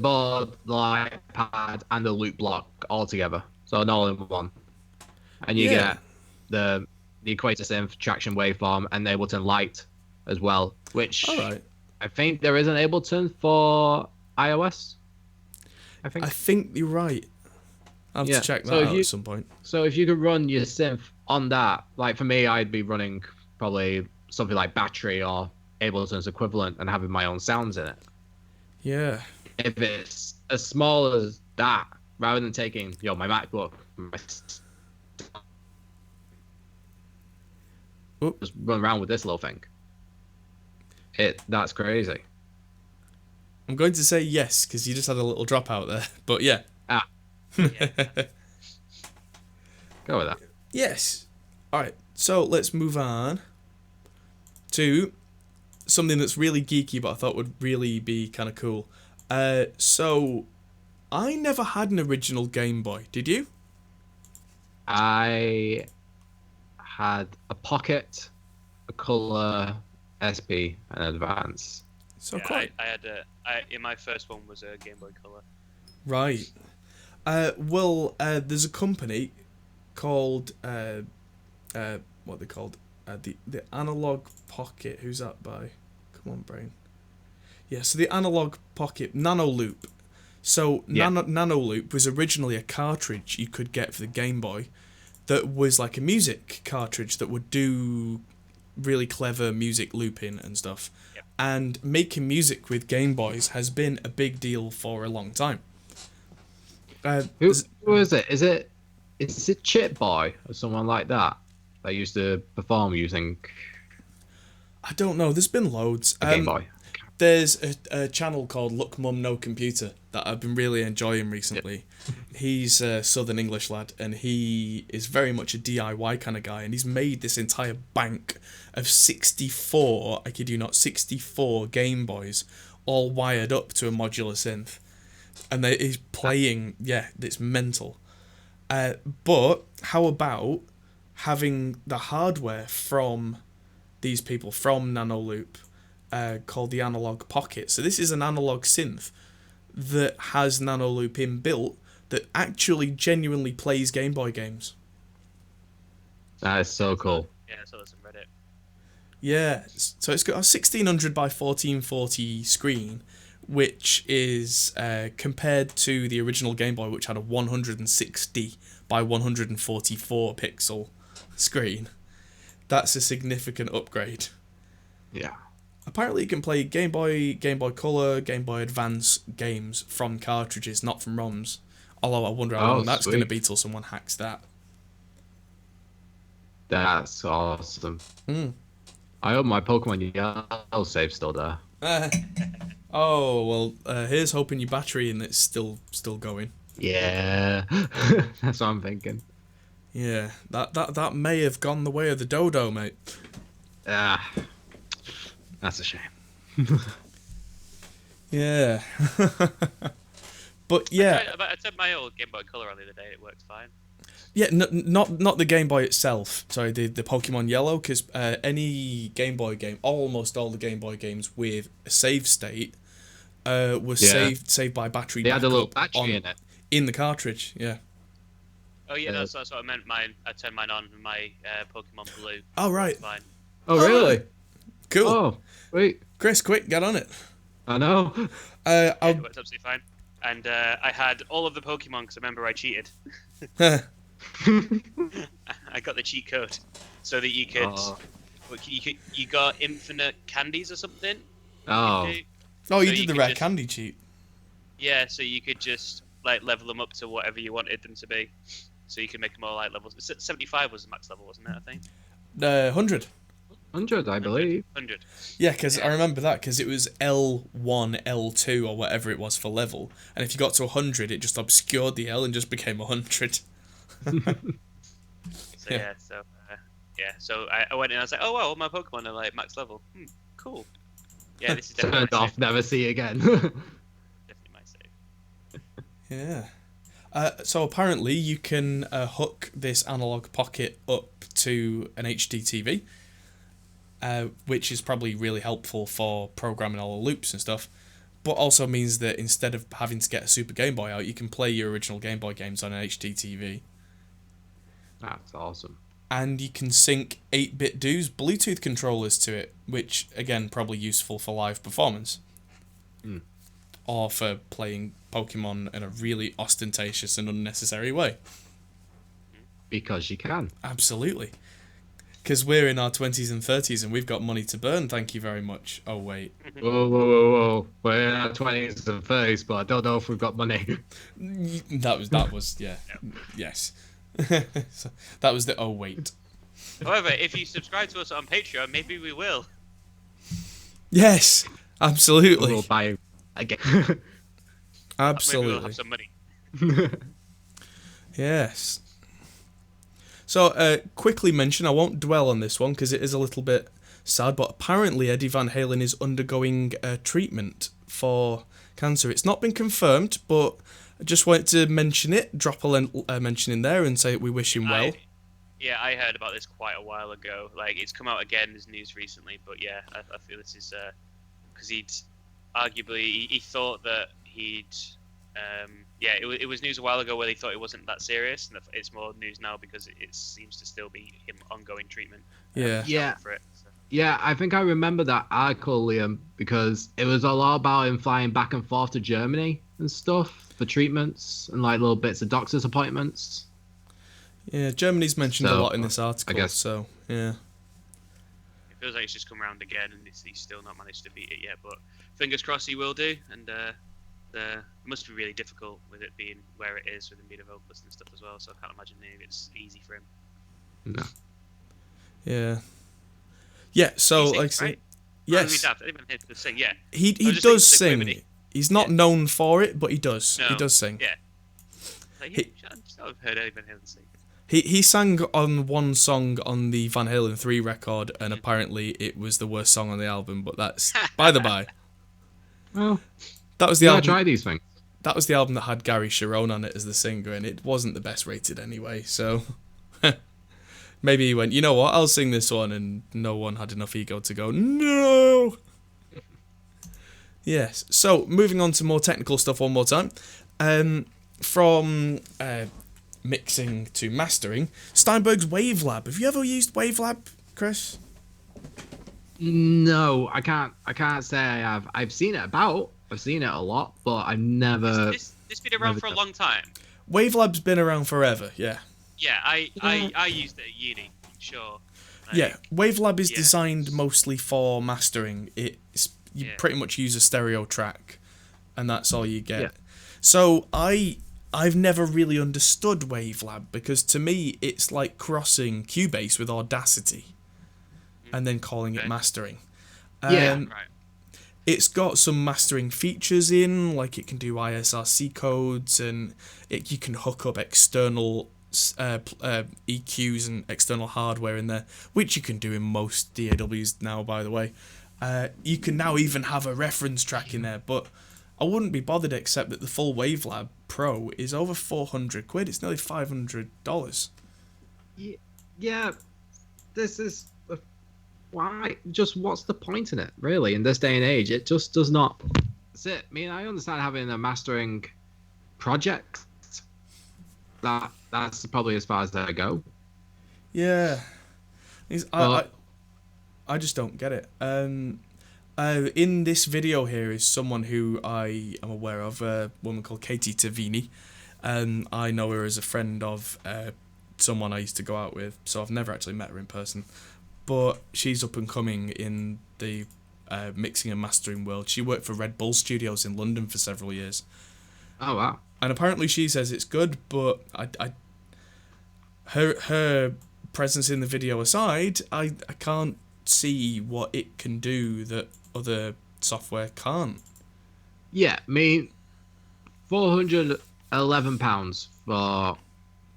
board, the iPad, and the loop block all together. So an all-in-one. And you get the Equator Synth, Traction Waveform, and Ableton Lite as well, which all right. I think there is an Ableton for iOS. I think you're right. I'll have to check that out at some point. So if you could run your synth on that, like for me, I'd be running probably something like Battery or Ableton's equivalent and having my own sounds in it. Yeah. If it's as small as that, rather than taking my MacBook, just run around with this little thing. That's crazy. I'm going to say yes, because you just had a little drop out there. But yeah. Go with that. Yes. Alright, so let's move on to something that's really geeky, but I thought would really be kind of cool. So, I never had an original Game Boy. Did you? I had a Pocket, a Color, SP, and Advance. So I had my first one was a Game Boy Color. Right. There's a company called what are they called? The Analogue Pocket. Who's that by? Come on, brain. Yeah, so the Analogue Pocket Nanoloop. So Nanoloop was originally a cartridge you could get for the Game Boy that was like a music cartridge that would do really clever music looping and stuff. Yep. And making music with Game Boys has been a big deal for a long time. Who is it? Is it Chip Boy or someone like that used to perform using? I don't know. There's been loads. Game Boy. There's a channel called Look Mum No Computer that I've been really enjoying recently. Yep. He's a Southern English lad, and he is very much a DIY kind of guy, and he's made this entire bank of 64, I kid you not, 64 Game Boys, all wired up to a modular synth. And he's playing, it's mental. But how about having the hardware from these people, from Nanoloop, called the Analogue Pocket? So this is an analog synth that has Nanoloop inbuilt that actually genuinely plays Game Boy games. That is so cool. Yeah, I saw this on Reddit. Yeah, so it's got a 1600 by 1440 screen, which is compared to the original Game Boy, which had a 160 by 144 pixel screen. That's a significant upgrade. Yeah. Apparently you can play Game Boy Color, Game Boy Advance games from cartridges, not from ROMs. Although I wonder how long that's going to be till someone hacks that. That's awesome. I hope my Pokemon Yellow save's still there. Oh, well, here's hoping your battery and it's still going. Yeah, that's what I'm thinking. Yeah, that may have gone the way of the dodo, mate. Ah, that's a shame. Yeah. But yeah. I turned my old Game Boy Color on the other day. It worked fine. Yeah, not the Game Boy itself. Sorry, the Pokemon Yellow, because any Game Boy game, almost all the Game Boy games with a save state, was saved by battery. They had a little backup battery in the cartridge. Yeah. Oh yeah, that's what I meant. I turned mine on with my Pokemon Blue. Oh right. Fine. Oh really? Cool. Oh wait. Chris, quick, get on it. I know. It worked absolutely fine. And I had all of the Pokemon because I remember I cheated. I got the cheat code so that you could, you got infinite candies or something. Oh. You did the rare candy cheat. Yeah, so you could just like level them up to whatever you wanted them to be. So you could make them all like levels. 75 was the max level, wasn't it? I think. 100. 100, I believe. 100. Yeah, because I remember that because it was L1, L2 or whatever it was for level, and if you got to 100, it just obscured the L and just became 100. So I went in and I was like, oh wow, all my Pokemon are like max level. Cool. Yeah, this is definitely Turned my off, save. never see again. Definitely my save. Yeah. So apparently you can hook this Analogue Pocket up to an HD TV, which is probably really helpful for programming all the loops and stuff, but also means that instead of having to get a Super Game Boy out, you can play your original Game Boy games on an HD TV. That's awesome. And you can sync 8-bit DO's Bluetooth controllers to it, which, again, probably useful for live performance. Or for playing Pokemon in a really ostentatious and unnecessary way. Because you can. Absolutely. Because we're in our 20s and 30s and we've got money to burn, thank you very much. Oh, wait. Whoa. We're in our 20s and 30s, but I don't know if we've got money. That was yeah. Yes. So, that was the oh, wait. However, if you subscribe to us on Patreon, maybe we will. Yes, absolutely. We'll buy again. Absolutely. Maybe we'll have some money. Yes. So, quickly mention, I won't dwell on this one because it is a little bit sad, but apparently Eddie Van Halen is undergoing treatment for cancer. It's not been confirmed, but I just wanted to mention it, drop a mention in there and say we wish him well. I heard about this quite a while ago. Like, it's come out again as news recently, but yeah, I feel this is because he thought that it was news a while ago where they thought it wasn't that serious, and it's more news now because it seems to still be him ongoing treatment. For it, so. Yeah, I think I remember that article, Liam, because it was a lot about him flying back and forth to Germany and stuff for treatments and like little bits of doctor's appointments. Yeah, Germany's mentioned a lot in this article, I guess. So yeah. It feels like it's just come around again, and he's still not managed to beat it yet. But fingers crossed he will do. And it must be really difficult with it being where it is, with him being a vocalist and stuff as well. So I can't imagine it's easy for him. No. Yeah. Yeah. So sings, like, right? yes. Sing, yeah. He does sing. He's not known for it, but he does. No. He does sing. Yeah. I've heard Eddie Van Halen sing. He sang on one song on the Van Halen 3 record, and apparently it was the worst song on the album, but that's by the by. Well, that was the album. Try these things. That was the album that had Gary Sharon on it as the singer, and it wasn't the best rated anyway, so maybe he went, you know what, I'll sing this one, and no one had enough ego to go, no! Yes, so moving on to more technical stuff one more time. From mixing to mastering, Steinberg's Wavelab. Have you ever used Wavelab, Chris? No, I can't say I have. I've seen it about. I've seen it a lot, but I've never. This been around for a long time. Wavelab's been around forever. Yeah. Yeah, I used it at uni. Sure. Yeah, Wavelab is designed mostly for mastering. You pretty much use a stereo track, and that's all you get. Yeah. So I've never really understood Wavelab because to me it's like crossing Cubase with Audacity and then calling it mastering. Right. It's got some mastering features in, like it can do ISRC codes, and you can hook up external EQs and external hardware in there, which you can do in most DAWs now, by the way. You can now even have a reference track in there, but I wouldn't be bothered except that the full Wavelab Pro is over £400. It's nearly $500. Yeah, this is why. Just what's the point in it, really? In this day and age, it just does not. That's it. I mean, I understand having a mastering project. That's probably as far as I go. Yeah, I just don't get it. In this video here is someone who I am aware of, a woman called Katie Tavini. I know her as a friend of someone I used to go out with, so I've never actually met her in person. But she's up and coming in the mixing and mastering world. She worked for Red Bull Studios in London for several years. Oh, wow. And apparently she says it's good, but her presence in the video aside, I can't see what it can do that other software can't. Yeah, I mean, £411 for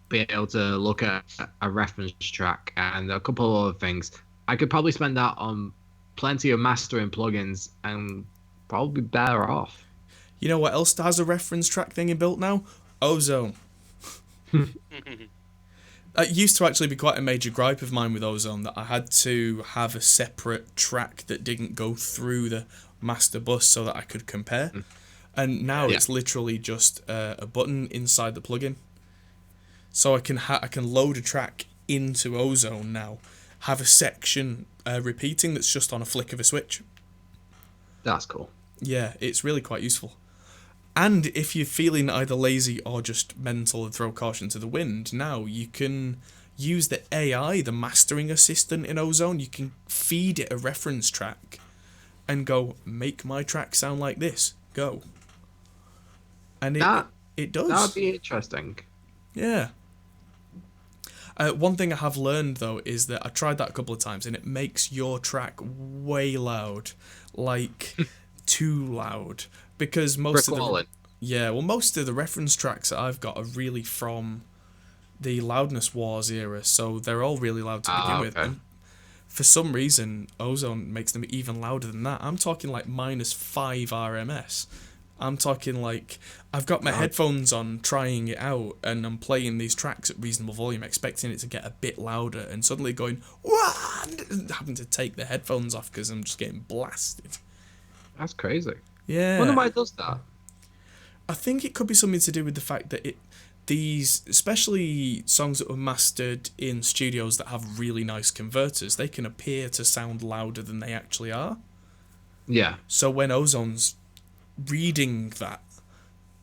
being able to look at a reference track and a couple of other things. I could probably spend that on plenty of mastering plugins and probably be better off. You know what else has a reference track thing inbuilt now? Ozone. It used to actually be quite a major gripe of mine with Ozone, that I had to have a separate track that didn't go through the master bus so that I could compare. And now it's literally just a button inside the plugin. So I can load a track into Ozone now, have a section repeating that's just on a flick of a switch. That's cool. Yeah, it's really quite useful. And if you're feeling either lazy or just mental and throw caution to the wind, now you can use the AI, the mastering assistant in Ozone. You can feed it a reference track and go, make my track sound like this. Go. And it does. That would be interesting. Yeah. One thing I have learned, though, is that I tried that a couple of times, and it makes your track way loud. Like, too loud. Because most of the reference tracks that I've got are really from the Loudness Wars era, so they're all really loud to begin with. And for some reason, Ozone makes them even louder than that. I'm talking like -5 RMS. I'm talking like I've got my headphones on, trying it out, and I'm playing these tracks at reasonable volume, expecting it to get a bit louder, and suddenly going, what? Having to take the headphones off because I'm just getting blasted. That's crazy. Yeah. I wonder why it does that. I think it could be something to do with the fact that these, especially songs that were mastered in studios that have really nice converters, they can appear to sound louder than they actually are. Yeah. So when Ozone's reading that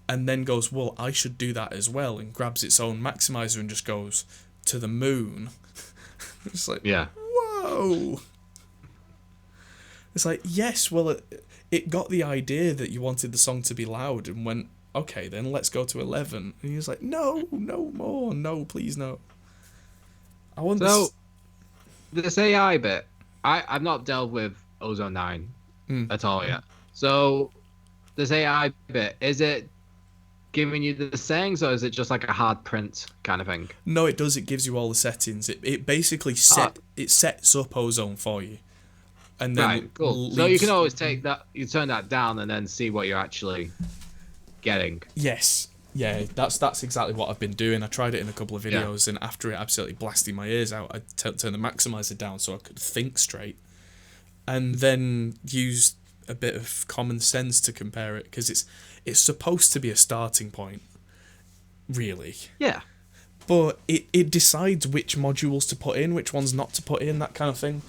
and then goes, well, I should do that as well, and grabs its own maximizer and just goes to the moon. It's like, whoa. It's like, yes, well, it got the idea that you wanted the song to be loud and went, okay, then let's go to 11. And he was like, no more, no, please, no. I want this AI bit, I've not dealt with Ozone 9 at all yet. So this AI bit, is it giving you the settings, or is it just like a hard print kind of thing? No, it does. It gives you all the settings. It basically sets up Ozone for you. And then right, cool. So you can always take that, you turn that down and then see what you're actually getting. Yes. Yeah, that's exactly what I've been doing. I tried it in a couple of videos, and after it absolutely blasting my ears out, I turned the maximizer down so I could think straight. And then used a bit of common sense to compare it, because it's supposed to be a starting point, really. Yeah. But it decides which modules to put in, which ones not to put in, that kind of thing.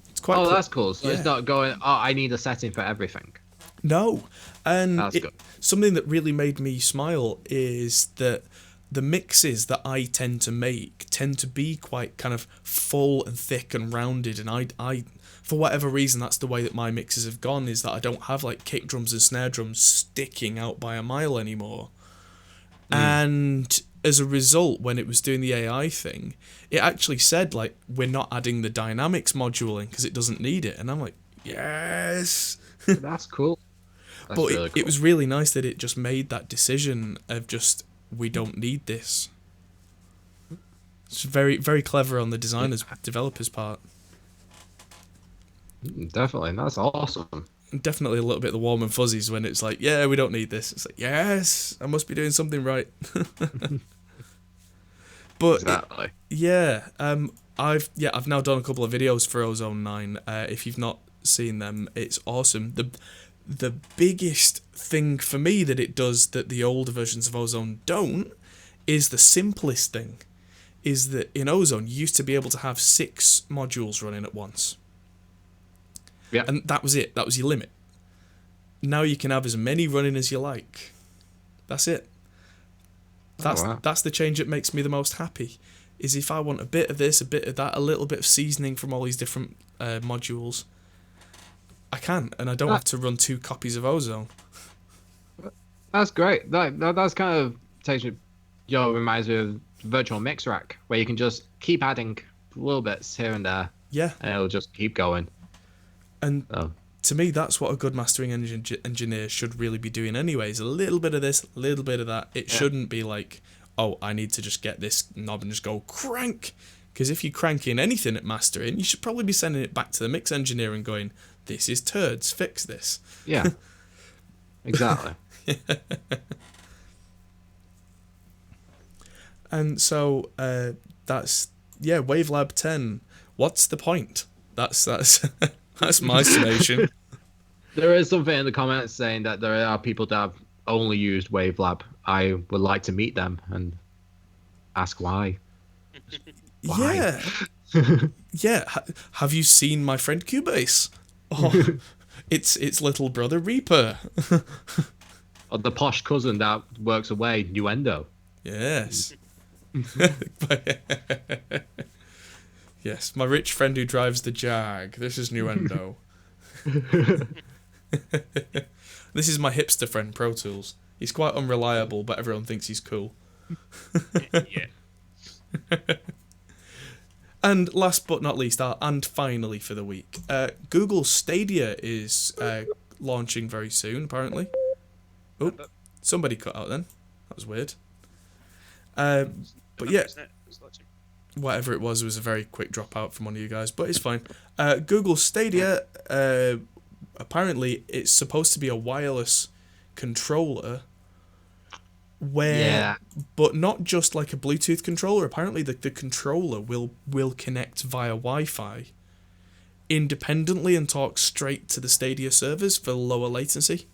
It's quite cool. That's cool. So it's not going, I need a setting for everything. No. And that's good. Something that really made me smile is that the mixes that I tend to make tend to be quite kind of full and thick and rounded, and I for whatever reason, that's the way that my mixes have gone, is that I don't have like kick drums and snare drums sticking out by a mile anymore. And as a result, when it was doing the AI thing, it actually said, like, we're not adding the dynamics module in because it doesn't need it. And I'm like, yes. That's cool. That's But really cool. it was really nice that it just made that decision of just, we don't need this. It's very, very clever on the developers' part. Definitely, that's awesome. Definitely a little bit of the warm and fuzzies when it's like, yeah, we don't need this. It's like, yes, I must be doing something right. But Exactly. I've now done a couple of videos for Ozone 9. If you've not seen them, it's awesome. The biggest thing for me that it does that the older versions of Ozone don't is the simplest thing. Is that in Ozone you used to be able to have 6 modules running at once. Yeah. And that was it. That was your limit. Now you can have as many running as you like. That's it. That's the change that makes me the most happy. Is if I want a bit of this, a bit of that, a little bit of seasoning from all these different modules, I can, and I don't have to run 2 copies of Ozone. That's great. That's kind of takes me, reminds me of Virtual Mix Rack, where you can just keep adding little bits here and there. Yeah. And it'll just keep going. And to me, that's what a good mastering engineer should really be doing anyways. A little bit of this, a little bit of that. It shouldn't be like, oh, I need to just get this knob and just go crank. Because if you're cranking anything at mastering, you should probably be sending it back to the mix engineer and going, this is turds, fix this. Yeah. Exactly. And so that's Wavelab 10. What's the point? That's that's my summation. There is something in the comments saying that there are people that have only used Wavelab. I would like to meet them and ask why. Yeah. Yeah. Have you seen my friend Cubase? Oh, it's little brother Reaper. Or the posh cousin that works away, Nuendo. Yes. Yes, my rich friend who drives the Jag. This is Nuendo. This is my hipster friend, Pro Tools. He's quite unreliable, but everyone thinks he's cool. Yeah. And last but not least, and finally for the week, Google Stadia is launching very soon, apparently. Oh, somebody cut out then. That was weird. But yeah, whatever it was a very quick dropout from one of you guys, but it's fine. Google Stadia, apparently it's supposed to be a wireless controller but not just like a Bluetooth controller. Apparently the controller will connect via Wi-Fi independently and talk straight to the Stadia servers for lower latency.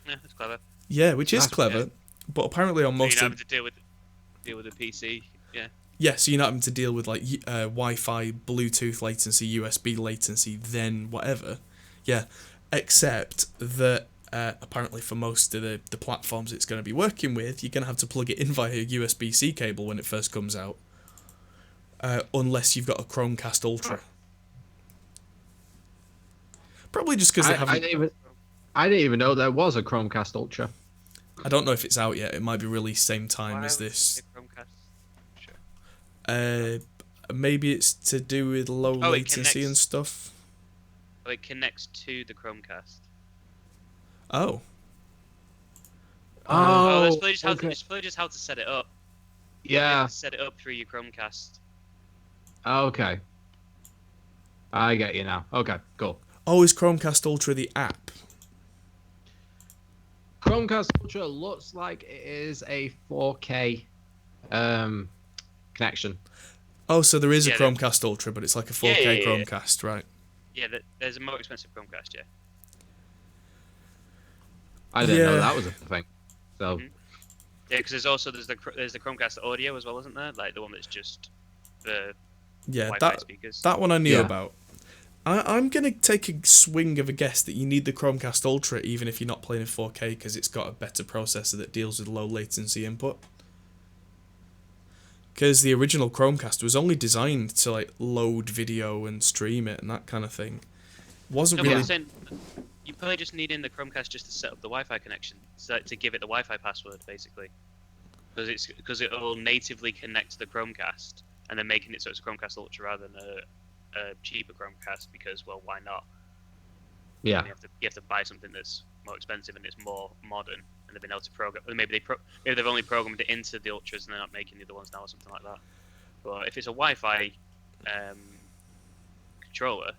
Yeah, that's clever. Yeah, which is clever. Yeah. But apparently on most you don't have to deal with the PC. Yeah. Yeah, so you're not having to deal with like Wi-Fi, Bluetooth latency, USB latency, then whatever. Yeah, except that apparently for most of the platforms it's going to be working with, you're going to have to plug it in via a USB-C cable when it first comes out. Unless you've got a Chromecast Ultra. Probably just because they haven't... I didn't even know there was a Chromecast Ultra. I don't know if it's out yet. It might be released same time as this. Maybe it's to do with low latency and stuff. Oh, it connects to the Chromecast. Oh. That's probably just how to set it up. Yeah. Set it up through your Chromecast. Okay. I get you now. Okay, cool. Oh, is Chromecast Ultra the app? Chromecast Ultra looks like it is a 4K connection. Oh, so there is a Chromecast Ultra, but it's like a 4K Chromecast, right? Yeah, there's a more expensive Chromecast, yeah. I didn't know that was a thing. So. Mm-hmm. Yeah, because there's the Chromecast Audio as well, isn't there? Like the one that's just the Wi-Fi speakers. That one I knew about. I'm going to take a swing of a guess that you need the Chromecast Ultra even if you're not playing in 4K because it's got a better processor that deals with low latency input. Because the original Chromecast was only designed to like load video and stream it and that kind of thing. Wasn't really... I'm saying, you probably just need in the Chromecast just to set up the Wi-Fi connection, so to give it the Wi-Fi password, basically. Because it will natively connect to the Chromecast, and then making it so it's a Chromecast Ultra rather than a cheaper Chromecast, because, well, why not? Yeah. And you have to buy something that's more expensive and it's more modern, and they've been able to program. Maybe they've only programmed it into the ultras and they're not making the other ones now or something like that. But if it's a Wi-Fi controller,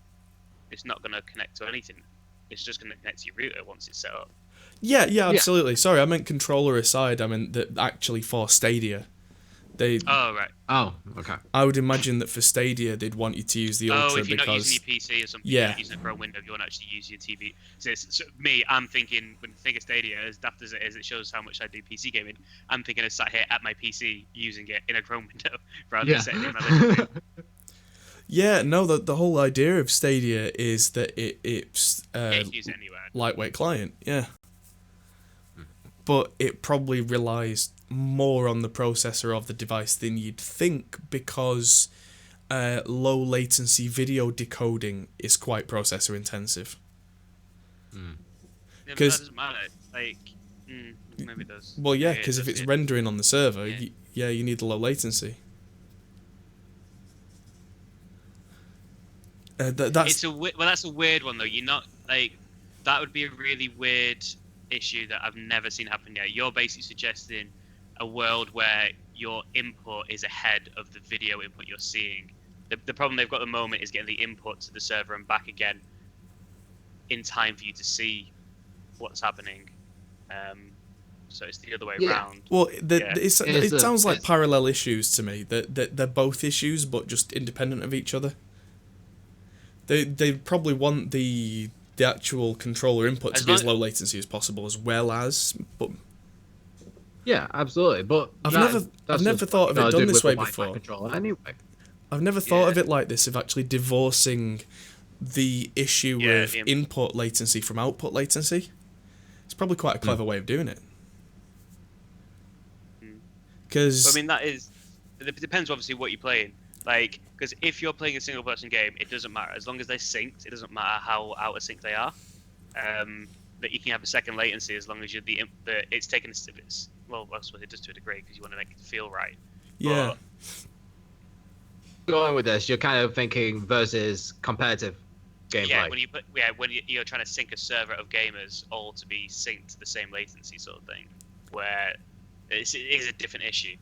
it's not going to connect to anything. It's just going to connect to your router once it's set up. Yeah, absolutely. Sorry, I meant controller aside. I meant that actually for Stadia, Oh right. Oh, okay. I would imagine that for Stadia they'd want you to use the Ultra if you're because not using your PC or something, yeah. you're not using a Chrome window, if you want to actually use your TV. So me, I'm thinking, when I think of Stadia, as daft as it is, it shows how much I do PC gaming. I'm thinking of sat here at my PC using it in a Chrome window rather than sitting in my living room. Yeah, no, the whole idea of Stadia is that it's You can use it anywhere. lightweight client, yeah. But it probably relies more on the processor of the device than you'd think, because low latency video decoding is quite processor intensive. Yeah, but that doesn't matter. Like, maybe it does. Well, yeah, because if it's rendering on the server, yeah. you need the low latency. That's a weird one though. You're not like, that would be a really weird issue that I've never seen happen yet. You're basically suggesting a world where your input is ahead of the video input you're seeing. The problem they've got at the moment is getting the input to the server and back again in time for you to see what's happening. So it's the other way around. Well, it sounds like parallel issues to me. That they're both issues, but just independent of each other. They probably want the actual controller input to be as low latency as possible, as well as. But yeah, absolutely. But I've never thought of it done this way before. Anyway, I've never thought of it like this, of actually divorcing the issue of input latency from output latency. It's probably quite a clever way of doing it. Because I mean, it depends obviously what you're playing. Like, because if you're playing a single-person game, it doesn't matter. As long as they're synced, it doesn't matter how out of sync they are. That you can have a second latency as long as you're it's taken well, I suppose it does to a degree because you want to make it feel right. Yeah. Going with this, you're kind of thinking versus competitive gameplay. Yeah, when you're trying to sync a server of gamers all to be synced to the same latency sort of thing, where it is a different issue.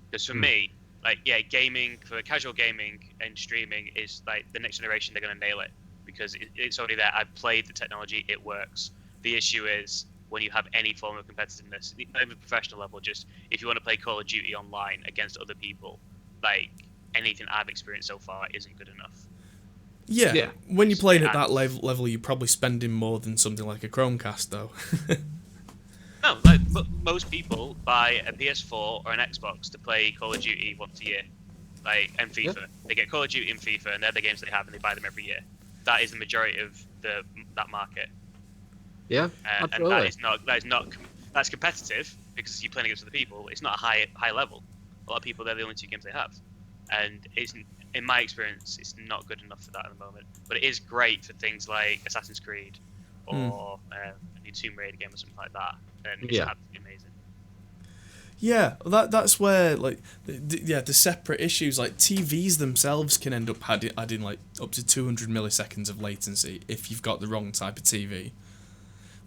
Because for me, gaming, for casual gaming and streaming is like the next generation. They're going to nail it because it's already there. I've played the technology; it works. The issue is when you have any form of competitiveness, not even professional level. Just if you want to play Call of Duty online against other people, like anything I've experienced so far isn't good enough. Yeah. When you're playing at that level, you're probably spending more than something like a Chromecast, though. No, most people buy a PS4 or an Xbox to play Call of Duty once a year, and FIFA. Yeah. They get Call of Duty and FIFA, and they're the games they have, and they buy them every year. That is the majority of that market. Yeah, absolutely. And that's competitive because you're playing against other people. It's not a high level. A lot of people, they're the only two games they have, and in my experience, it's not good enough for that at the moment. But it is great for things like Assassin's Creed or a new Tomb Raider game or something like that. And it's absolutely amazing. Yeah, that's where the separate issues, like TVs themselves can end up adding like up to 200 milliseconds of latency if you've got the wrong type of TV,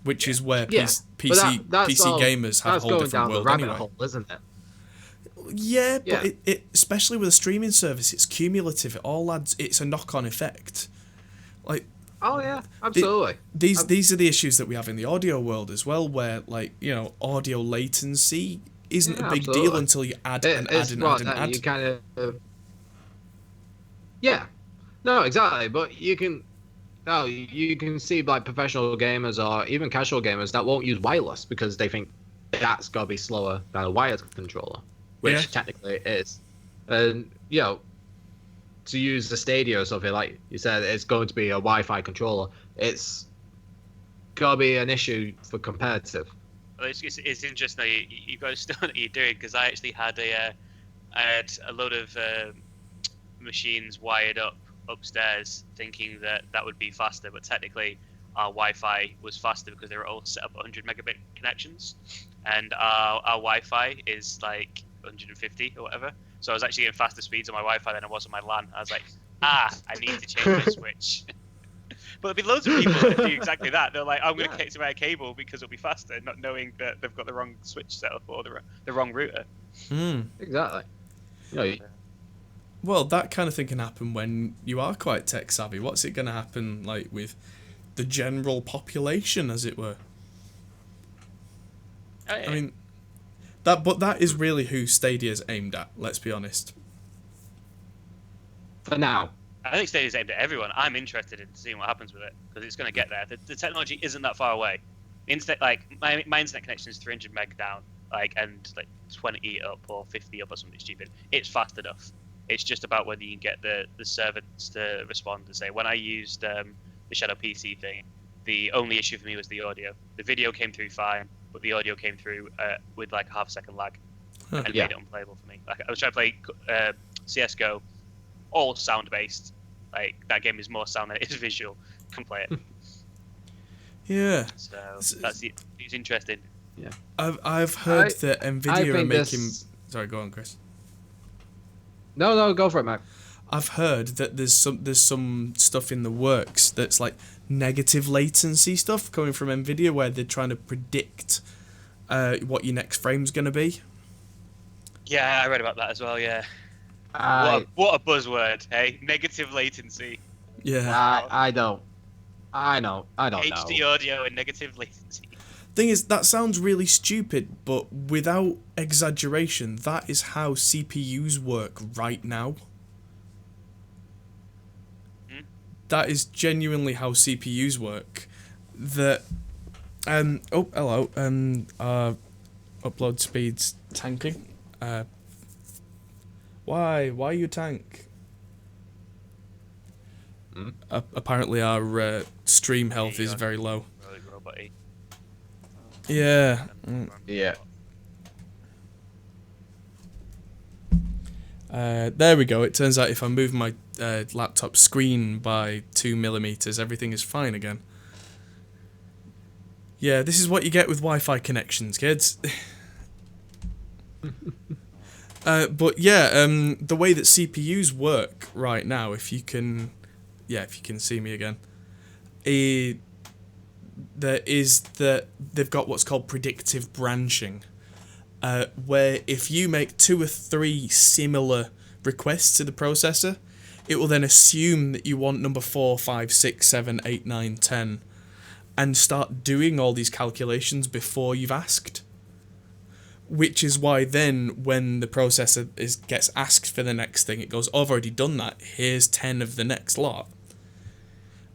which is where PC gamers have a whole different world anyway. Hole, isn't it? Yeah, but it especially with a streaming service, it's cumulative. It all adds. It's a knock-on effect. Like. Oh yeah, absolutely. These are the issues that we have in the audio world as well, where audio latency isn't a big deal until you add and add. You kind of no, exactly. But you can see like professional gamers or even casual gamers that won't use wireless because they think that's gotta be slower than a wired controller, which technically it is, and to use the Stadia or something, like you said, it's going to be a Wi-Fi controller. It's got to be an issue for competitive. Well, it's interesting that you've got to start what you're doing, because I actually had a load of machines wired up upstairs thinking that would be faster, but technically our Wi-Fi was faster because they were all set up 100 megabit connections, and our Wi-Fi is like 150 or whatever. So I was actually getting faster speeds on my Wi-Fi than I was on my LAN. I was like, I need to change my switch. But there'll be loads of people that do exactly that. They're like, I'm going to connect to my cable because it'll be faster, not knowing that they've got the wrong switch set up or the wrong router. Exactly. You know, Well, that kind of thing can happen when you are quite tech savvy. What's it going to happen like with the general population, as it were? Oh, yeah. I mean, that is really who Stadia's aimed at. Let's be honest. for now. I think Stadia's aimed at everyone. I'm interested in seeing what happens with it because it's going to get there. The technology isn't that far away. Internet, like my internet connection is 300 meg down, and 20 up or 50 up or something stupid. It's fast enough. It's just about whether you can get the servants to respond and say. When I used the Shadow PC thing, the only issue for me was the audio. The video came through fine, but the audio came through with like a half-second lag, and made it unplayable for me. Like I was trying to play CS:GO, all sound-based. Like that game is more sound than it is visual. Couldn't play it. Yeah. So it's interesting. Yeah. I've heard that Nvidia are making. Sorry, go on, Chris. No, go for it, Mac. I've heard that there's some stuff in the works that's like negative latency stuff coming from Nvidia where they're trying to predict what your next frame's going to be. Yeah, I read about that as well. Yeah. What a buzzword, hey? Negative latency. Yeah. I don't know. HD audio and negative latency. Thing is, that sounds really stupid, but without exaggeration, that is how CPUs work right now. That is genuinely how CPUs work. That, oh, hello, upload speed's tanking. Why you tank? Apparently our stream health is very low. Yeah. Yeah. There we go. It turns out if I move my laptop screen by 2mm, everything is fine again. Yeah, this is what you get with Wi-Fi connections, kids. But yeah, the way that CPUs work right now, if you can see me again, there is that they've got what's called predictive branching, where if you make 2 or 3 similar requests to the processor, it will then assume that you want number 4, 5, 6, 7, 8, 9, 10, and start doing all these calculations before you've asked. Which is why then, when the processor gets asked for the next thing, it goes, oh, I've already done that, here's 10 of the next lot.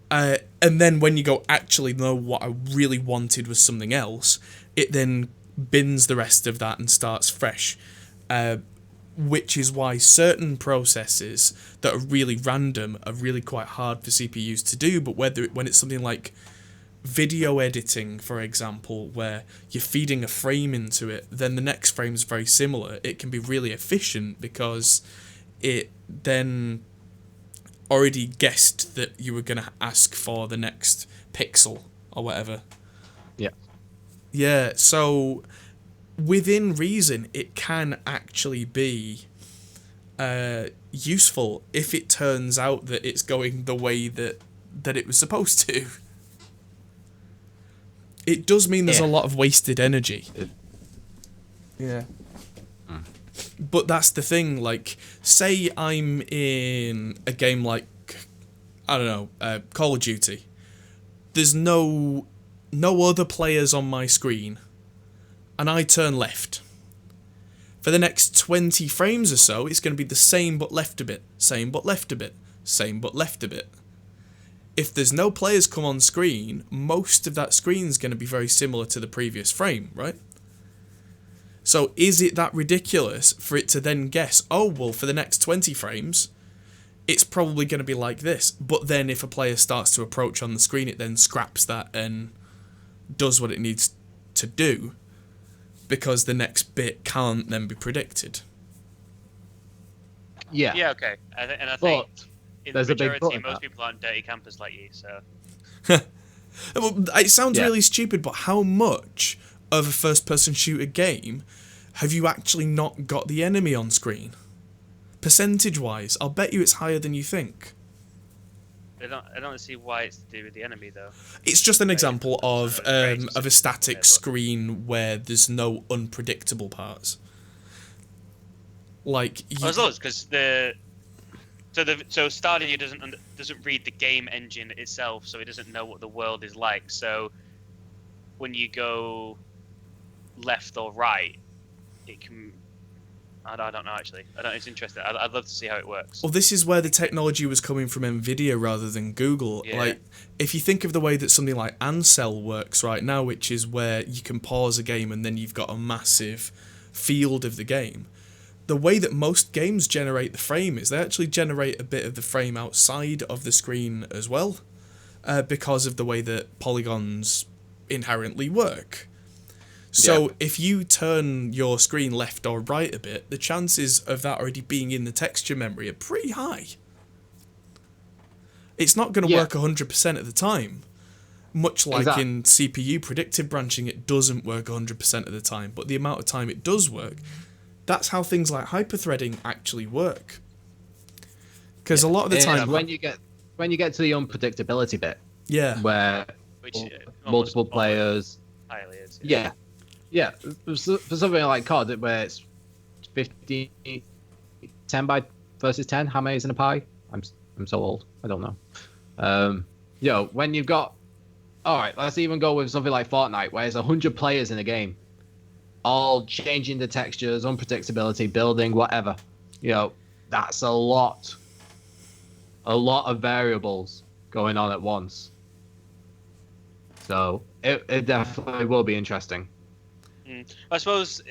And then when you go, actually, no, what I really wanted was something else, it then bins the rest of that and starts fresh. Which is why certain processes that are really random are really quite hard for CPUs to do, but when it's something like video editing, for example, where you're feeding a frame into it, then the next frame is very similar. It can be really efficient because it then already guessed that you were going to ask for the next pixel or whatever. Yeah. Yeah, so within reason, it can actually be useful if it turns out that it's going the way that it was supposed to. It does mean there's a lot of wasted energy. Yeah. But that's the thing, like, say I'm in a game like, I don't know, Call of Duty. There's no other players on my screen, and I turn left. For the next 20 frames or so, it's going to be the same but left a bit, same but left a bit, same but left a bit. If there's no players come on screen, most of that screen's going to be very similar to the previous frame, right? So is it that ridiculous for it to then guess, oh, well, for the next 20 frames, it's probably going to be like this. But then if a player starts to approach on the screen, it then scraps that and does what it needs to do because the next bit can't then be predicted. Yeah. Yeah, okay. And I think in the majority, most people aren't dirty campers like you, so... Well, it sounds really stupid, but how much of a first-person shooter game have you actually not got the enemy on screen? Percentage-wise, I'll bet you it's higher than you think. I don't see why it's to do with the enemy though. It's just an example of Right, a static but- screen where there's no unpredictable parts. Like Well, as long as because so Stardew doesn't read the game engine itself, so it doesn't know what the world is like. So when you go left or right, it can. I don't know actually. It's interesting. I'd love to see how it works. Well, this is where the technology was coming from NVIDIA rather than Google. Yeah. Like, if you think of the way that something like Ansel works right now, which is where you can pause a game and then you've got a massive field of the game, the way that most games generate the frame is they actually generate a bit of the frame outside of the screen as well, because of the way that polygons inherently work. So if you turn your screen left or right a bit, the chances of that already being in the texture memory are pretty high. It's not going to work 100% of the time. Much like in CPU predictive branching, it doesn't work 100% of the time. But the amount of time it does work, that's how things like hyperthreading actually work. Because a lot of the time... when you get to the unpredictability bit, where Which multiple players... highly is. Yeah, for something like COD, where it's 10 versus 10, how many is in a pie? I'm so old, I don't know. When you've got... Alright, let's even go with something like Fortnite, where there's 100 players in a game, all changing the textures, unpredictability, building, whatever. That's a lot of variables going on at once. So, it definitely will be interesting. I suppose,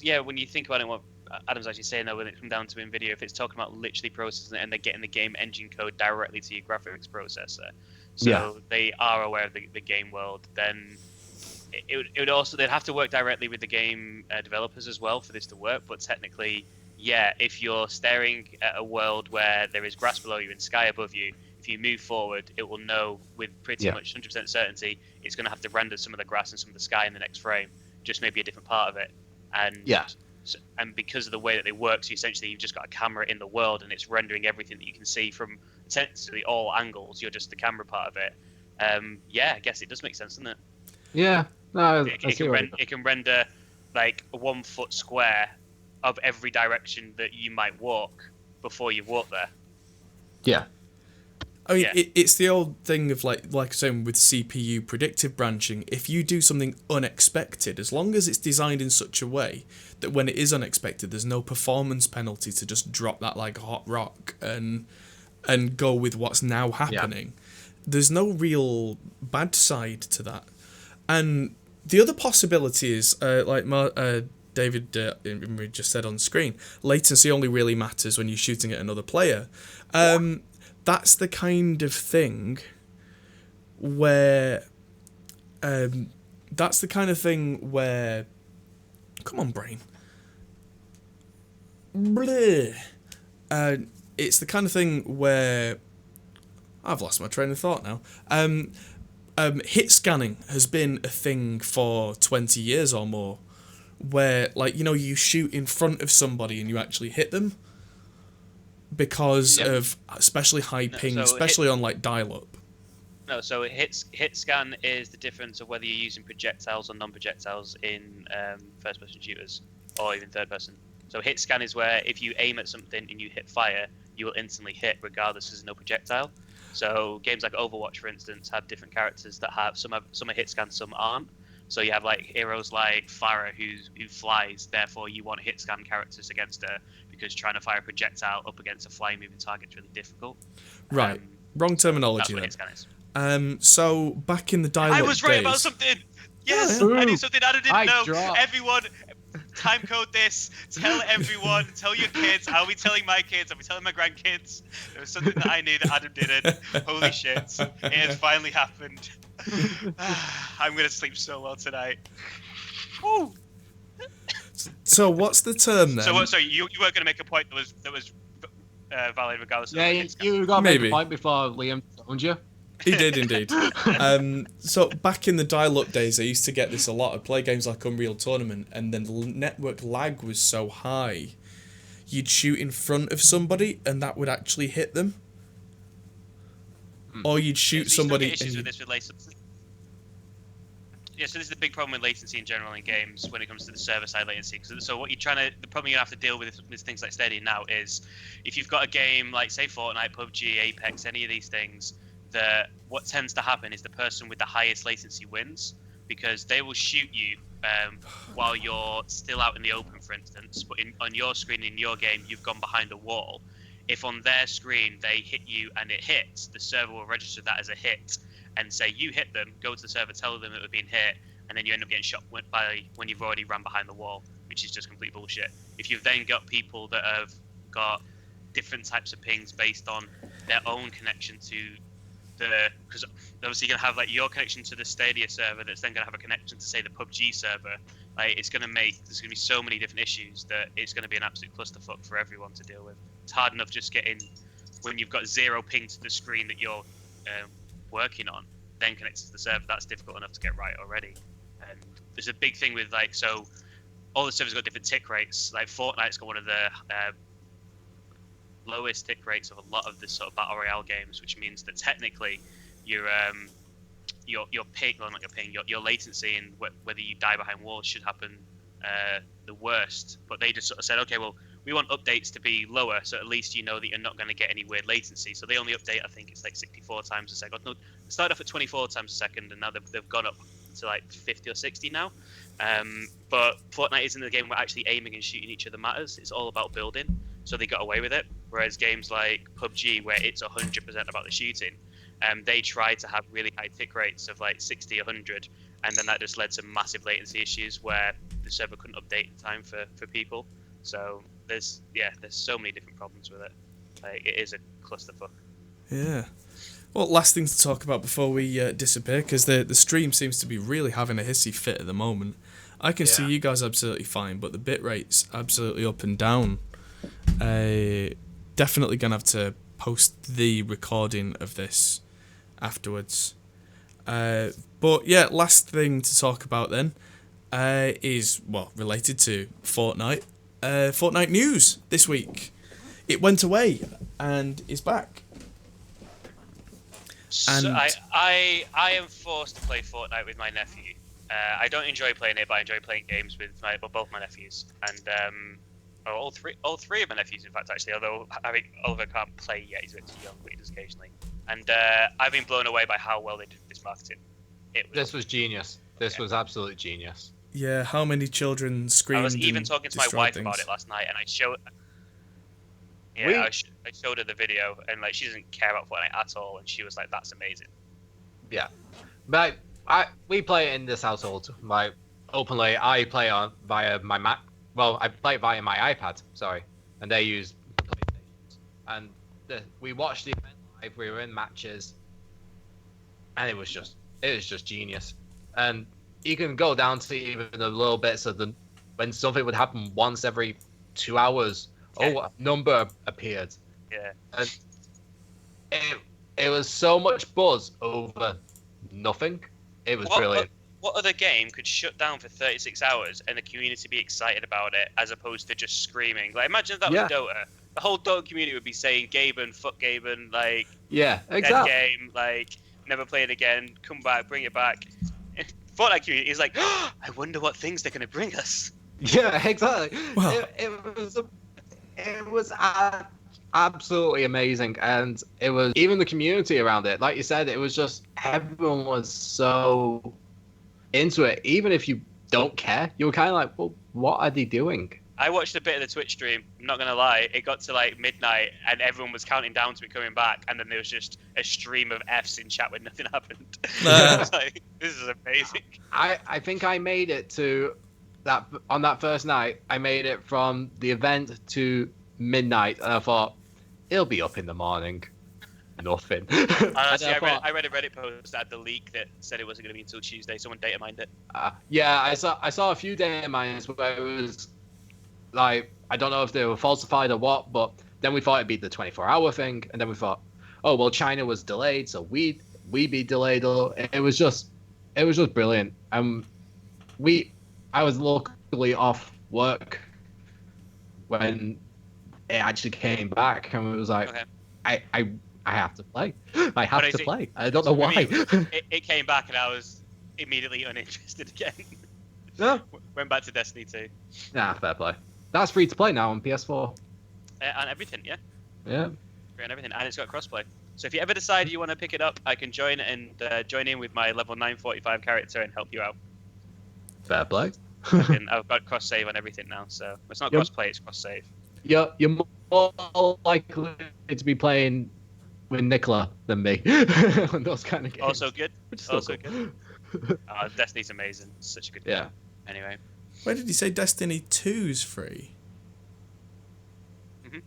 yeah. When you think about it, what Adam's actually saying though, when it comes down to NVIDIA, if it's talking about literally processing it and they're getting the game engine code directly to your graphics processor, so they are aware of the game world, then it would also, they'd have to work directly with the game developers as well for this to work. But technically, if you're staring at a world where there is grass below you and sky above you, if you move forward, it will know with pretty much 100% certainty it's going to have to render some of the grass and some of the sky in the next frame. Just maybe a different part of it, and because of the way that they work, so essentially you've just got a camera in the world and it's rendering everything that you can see from essentially all angles. You're just the camera part of it. I guess it does make sense, doesn't it? Yeah, no, it can render like a 1 foot square of every direction that you might walk before you walk there. Yeah. I mean, it's the old thing of like I said with CPU predictive branching. If you do something unexpected, as long as it's designed in such a way that when it is unexpected, there's no performance penalty to just drop that like a hot rock and go with what's now happening. There's no real bad side to that. And the other possibility is, like David just said on screen, latency only really matters when you're shooting at another player. That's the kind of thing where... come on, brain. Bleh. It's the kind of thing where... I've lost my train of thought now. Hit scanning has been a thing for 20 years or more, where, like, you shoot in front of somebody and you actually hit them. Because of especially high ping, especially on like dial-up. No, so hit scan is the difference of whether you're using projectiles or non-projectiles in first-person shooters or even third-person. So hit scan is where if you aim at something and you hit fire, you will instantly hit regardless there's no projectile. So games like Overwatch, for instance, have different characters that have some are hit scan, some aren't. So you have like heroes like Farah who flies, therefore you want hit scan characters against her because trying to fire a projectile up against a flying moving target is really difficult. Right. Wrong terminology that's what then. Hit scan is. So back in the dial-up I was right days, about something! Yes! I knew something Adam didn't know! Everyone, time code this, tell everyone, tell your kids, I'll be telling my kids, I'll be telling my grandkids. There was something that I knew that Adam didn't. Holy shit. It has finally happened. I'm going to sleep so well tonight. Woo! So what's the term then? So you weren't going to make a point that was valid regardless of you got to make a point before Liam owned you. He did indeed. So back in the dial-up days, I used to get this a lot. I'd play games like Unreal Tournament, and then the network lag was so high, you'd shoot in front of somebody, and that would actually hit them. or you'd shoot somebody. Get issues with this with latency. Yeah, so this is the big problem with latency in general in games when it comes to the server-side latency. So what the problem you have to deal with things like Steady now is, if you've got a game like, say, Fortnite, PUBG, Apex, any of these things, what tends to happen is the person with the highest latency wins, because they will shoot you while you're still out in the open, for instance. But on your screen in your game, you've gone behind a wall. If on their screen they hit you and it hits, the server will register that as a hit and say you hit them, go to the server, tell them it was being hit, and then you end up getting shot when you've already ran behind the wall, which is just complete bullshit. If you've then got people that have got different types of pings based on their own connection to because obviously you're gonna have like your connection to the Stadia server that's then gonna have a connection to, say, the PUBG server. Like, there's gonna be so many different issues that it's gonna be an absolute clusterfuck for everyone to deal with. It's hard enough just getting, when you've got 0 ping to the screen that you're working on, then connected to the server. That's difficult enough to get right already. And there's a big thing with, like, so all the servers got different tick rates. Like, Fortnite's got one of the lowest tick rates of a lot of the sort of battle royale games, which means that technically your ping, well, not your ping, your latency and whether you die behind walls should happen the worst. But they just sort of said, okay, well, we want updates to be lower, so at least you know that you're not going to get any weird latency. So they only update, I think it's like 64 times a second. No, they started off at 24 times a second, and now they've gone up to like 50 or 60 now. But Fortnite isn't a game where actually aiming and shooting each other matters. It's all about building, so they got away with it. Whereas games like PUBG, where it's 100% about the shooting, they try to have really high tick rates of like 60, 100, and then that just led to massive latency issues where the server couldn't update in time for people. So there's so many different problems with it. Like, it is a clusterfuck. Yeah. Well, last thing to talk about before we disappear, because the stream seems to be really having a hissy fit at the moment. I can see you guys absolutely fine, but the bit rate's absolutely up and down. Definitely gonna have to post the recording of this afterwards. But yeah, last thing to talk about then is, well, related to Fortnite. Fortnite news this week. It went away and is back. And so I am forced to play Fortnite with my nephew. I don't enjoy playing it, but I enjoy playing games with both my nephews, and all three of my nephews, in fact, actually. Although Oliver can't play yet; he's a bit too young, but he does occasionally. And I've been blown away by how well they did this marketing. This was genius. This was absolute genius. Yeah, how many children screamed? I was even talking to my wife about it last night, and I showed her the video, and like, she doesn't care about Fortnite at all, and she was like, "That's amazing." Yeah, but we play it in this household. Openly, I play via my Mac. Well, I play it via my iPad. Sorry, and they use PlayStations. And we watched the event live. We were in matches, and it was just genius. And you can go down to even the little bits of when something would happen once every 2 hours. Oh, a number appeared. Yeah. And it was so much buzz over nothing. It was brilliant. What other game could shut down for 36 hours and the community be excited about it, as opposed to just screaming? Like, imagine if that was Dota. The whole Dota community would be saying Gaben, fuck Gaben, like, exactly. Dead game, like, never play it again, come back, bring it back. And Fortnite community is like, oh, I wonder what things they're going to bring us. Yeah, exactly. Well, it was absolutely amazing, and it was even the community around it. Like you said, it was just everyone was so into it. Even if you don't care, you were kind of like, well, what are they doing? I watched a bit of the Twitch stream. I'm not gonna lie, it got to like midnight, and everyone was counting down to me coming back, and then there was just a stream of Fs in chat when nothing happened. I was like, this is amazing. I think I made it to that on that first night. I made it from the event to midnight, and I thought it'll be up in the morning. Nothing. Honestly, I read a Reddit post that had the leak that said it wasn't going to be until Tuesday. Someone data mined it. Yeah, I saw a few data mines where it was like, I don't know if they were falsified or what, but then we thought it'd be the 24-hour thing, and then we thought, oh well, China was delayed, so we'd be delayed. It was just brilliant. I was locally off work when it actually came back, and it was like, okay. I have to play. I have But to is it- play. I don't know For me, why. it came back and I was immediately uninterested again. No. Went back to Destiny 2. Nah, fair play. That's free to play now on PS4. And everything, yeah. Yeah. Free and everything. And it's got crossplay. So if you ever decide you want to pick it up, I can join in with my level 945 character and help you out. Fair play. I've got cross save on everything now, so it's not Yep. crossplay, it's cross save. You're more likely to be playing with Nicola than me on those kind of games. Also good. Which is still Also cool. good. Destiny's amazing. It's such a good game. Yeah. Anyway. Where did you say Destiny 2's free? Mhm.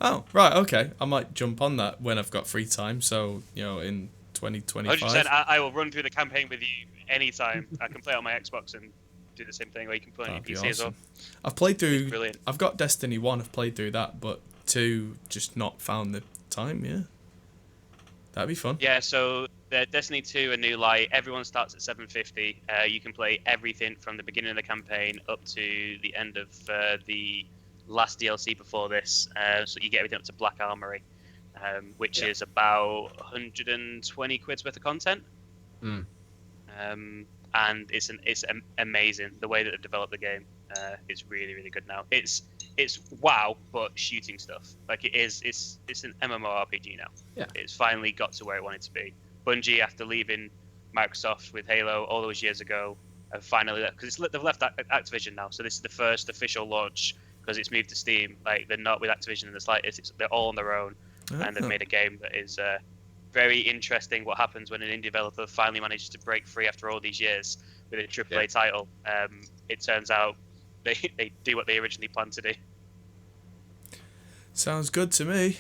Oh, right, okay. I might jump on that when I've got free time, so, in 2025. 100%. I will run through the campaign with you anytime. I can play on my Xbox and do the same thing, or you can play on your That'd be PC as well. awesome. I've played through... Brilliant. I've got Destiny 1, I've played through that, but 2, just not found the time, yeah. That'd be fun. Yeah, so the Destiny 2 A New Light, everyone starts at 750. You can play everything from the beginning of the campaign up to the end of the last DLC before this. So you get everything up to Black Armory, which is about 120 quid's worth of content. Mm. And it's amazing the way that they've developed the game. It's really, really good now. It's WoW, but shooting stuff. Like it's an MMORPG now. Yeah. It's finally got to where it wanted to be. Bungie, after leaving Microsoft with Halo all those years ago, have finally left, because they've left Activision now. So this is the first official launch because it's moved to Steam. Like they're not with Activision in the slightest. They're all on their own, and they've made a game that is very interesting. What happens when an indie developer finally manages to break free after all these years with a AAA title? It turns out they do what they originally planned to do. Sounds good to me.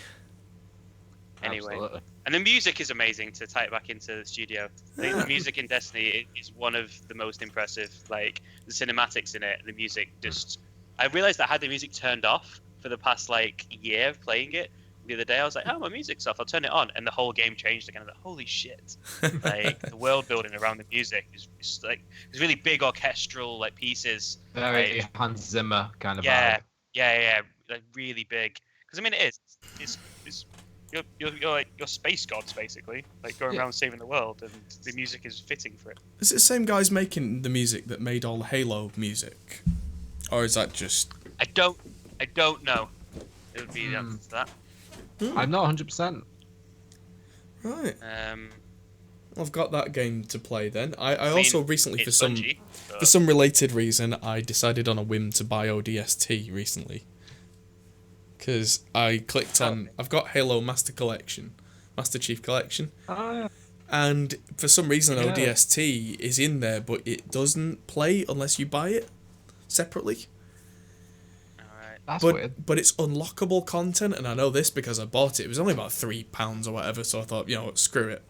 Anyway, Absolutely. and the music is amazing. To tie it back into the studio, the music in Destiny is one of the most impressive. Like the cinematics in it, the music just. I realized I had the music turned off for the past year of playing it. The other day I was like, oh, my music's off, I'll turn it on, and the whole game changed again. I was like, holy shit. Like the world building around the music is like it's really big orchestral pieces. Very Hans Zimmer kind of Yeah, vibe. yeah, like really big. Because I mean, it is. It's you're space gods basically, like going around saving the world, and the music is fitting for it. Is it the same guys making the music that made all the Halo music? Or is that just... I don't know. It would be the answer to that. I'm not 100%. Right. Um, I've got that game to play then. I also recently, for it's some Bungie, but- for some related reason, I decided on a whim to buy ODST recently. Because I clicked on... I've got Halo Master Chief Collection. And for some reason, ODST is in there, but it doesn't play unless you buy it separately. Alright. That's weird. But it's unlockable content, and I know this because I bought it. It was only about £3 or whatever, so I thought, screw it.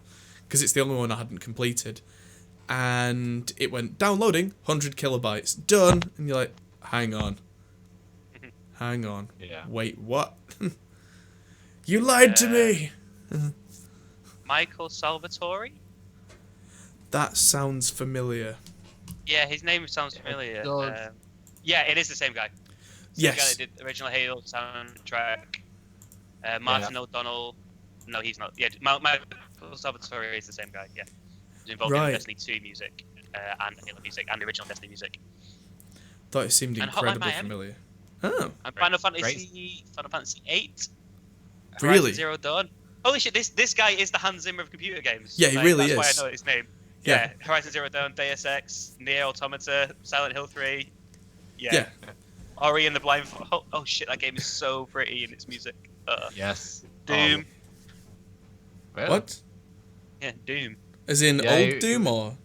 Because it's the only one I hadn't completed. And it went, downloading, 100 kilobytes, done. And you're like, hang on. Yeah. Wait, what? You lied to me! Michael Salvatore? That sounds familiar. Yeah, his name sounds familiar. does. Yeah, it is the same guy. Yes. The guy that did the original Halo soundtrack. Martin O'Donnell. No, he's not. Yeah, Michael Salvatore is the same guy. Yeah, he's involved in Destiny 2 music and Halo music and the original Destiny music. Thought it seemed And Hotline incredibly Miami. familiar. Oh, And Final Fantasy 8. Really? Horizon Zero Dawn. Holy shit! This guy is the Hans Zimmer of computer games. Yeah, he really that's is. Why I know his name. Yeah. Yeah, Horizon Zero Dawn, Deus Ex, Nier Automata, Silent Hill 3. yeah. Ori and the Blind. Oh shit! That game is so pretty in its music. Yes. Doom. Really? What? Yeah, Doom. As in old Doom or?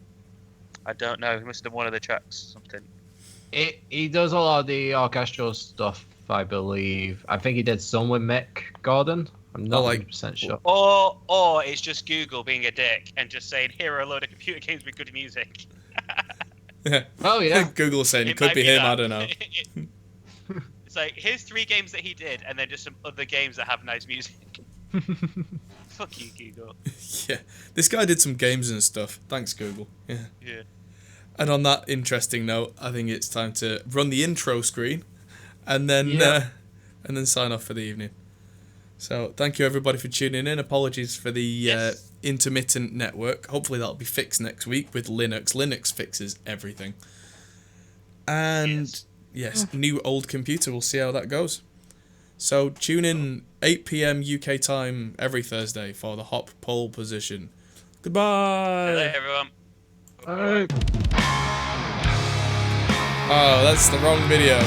I don't know. He must have done one of the tracks. Something. He does a lot of the orchestral stuff, I believe. I think he did some with Mick Gordon. I'm not 100% sure. Or it's just Google being a dick and just saying, here are a load of computer games with good music. Yeah. Oh, yeah. Google saying it could might be him, that. I don't know. It's like, here's 3 games that he did, and then just some other games that have nice music. Fuck you, Google. Yeah. This guy did some games and stuff. Thanks, Google. Yeah. Yeah. And on that interesting note, I think it's time to run the intro screen and then sign off for the evening. So thank you everybody for tuning in. Apologies for the Yes. intermittent network. Hopefully that'll be fixed next week with Linux. Linux fixes everything. And yes, new old computer. We'll see how that goes. So tune in 8 p.m. UK time every Thursday for the Hop Pole Position. Goodbye. Hello, everyone. Alright. Oh, that's the wrong video.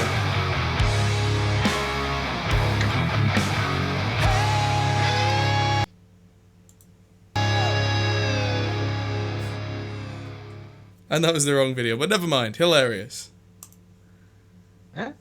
And that was the wrong video, but never mind. Hilarious. Huh?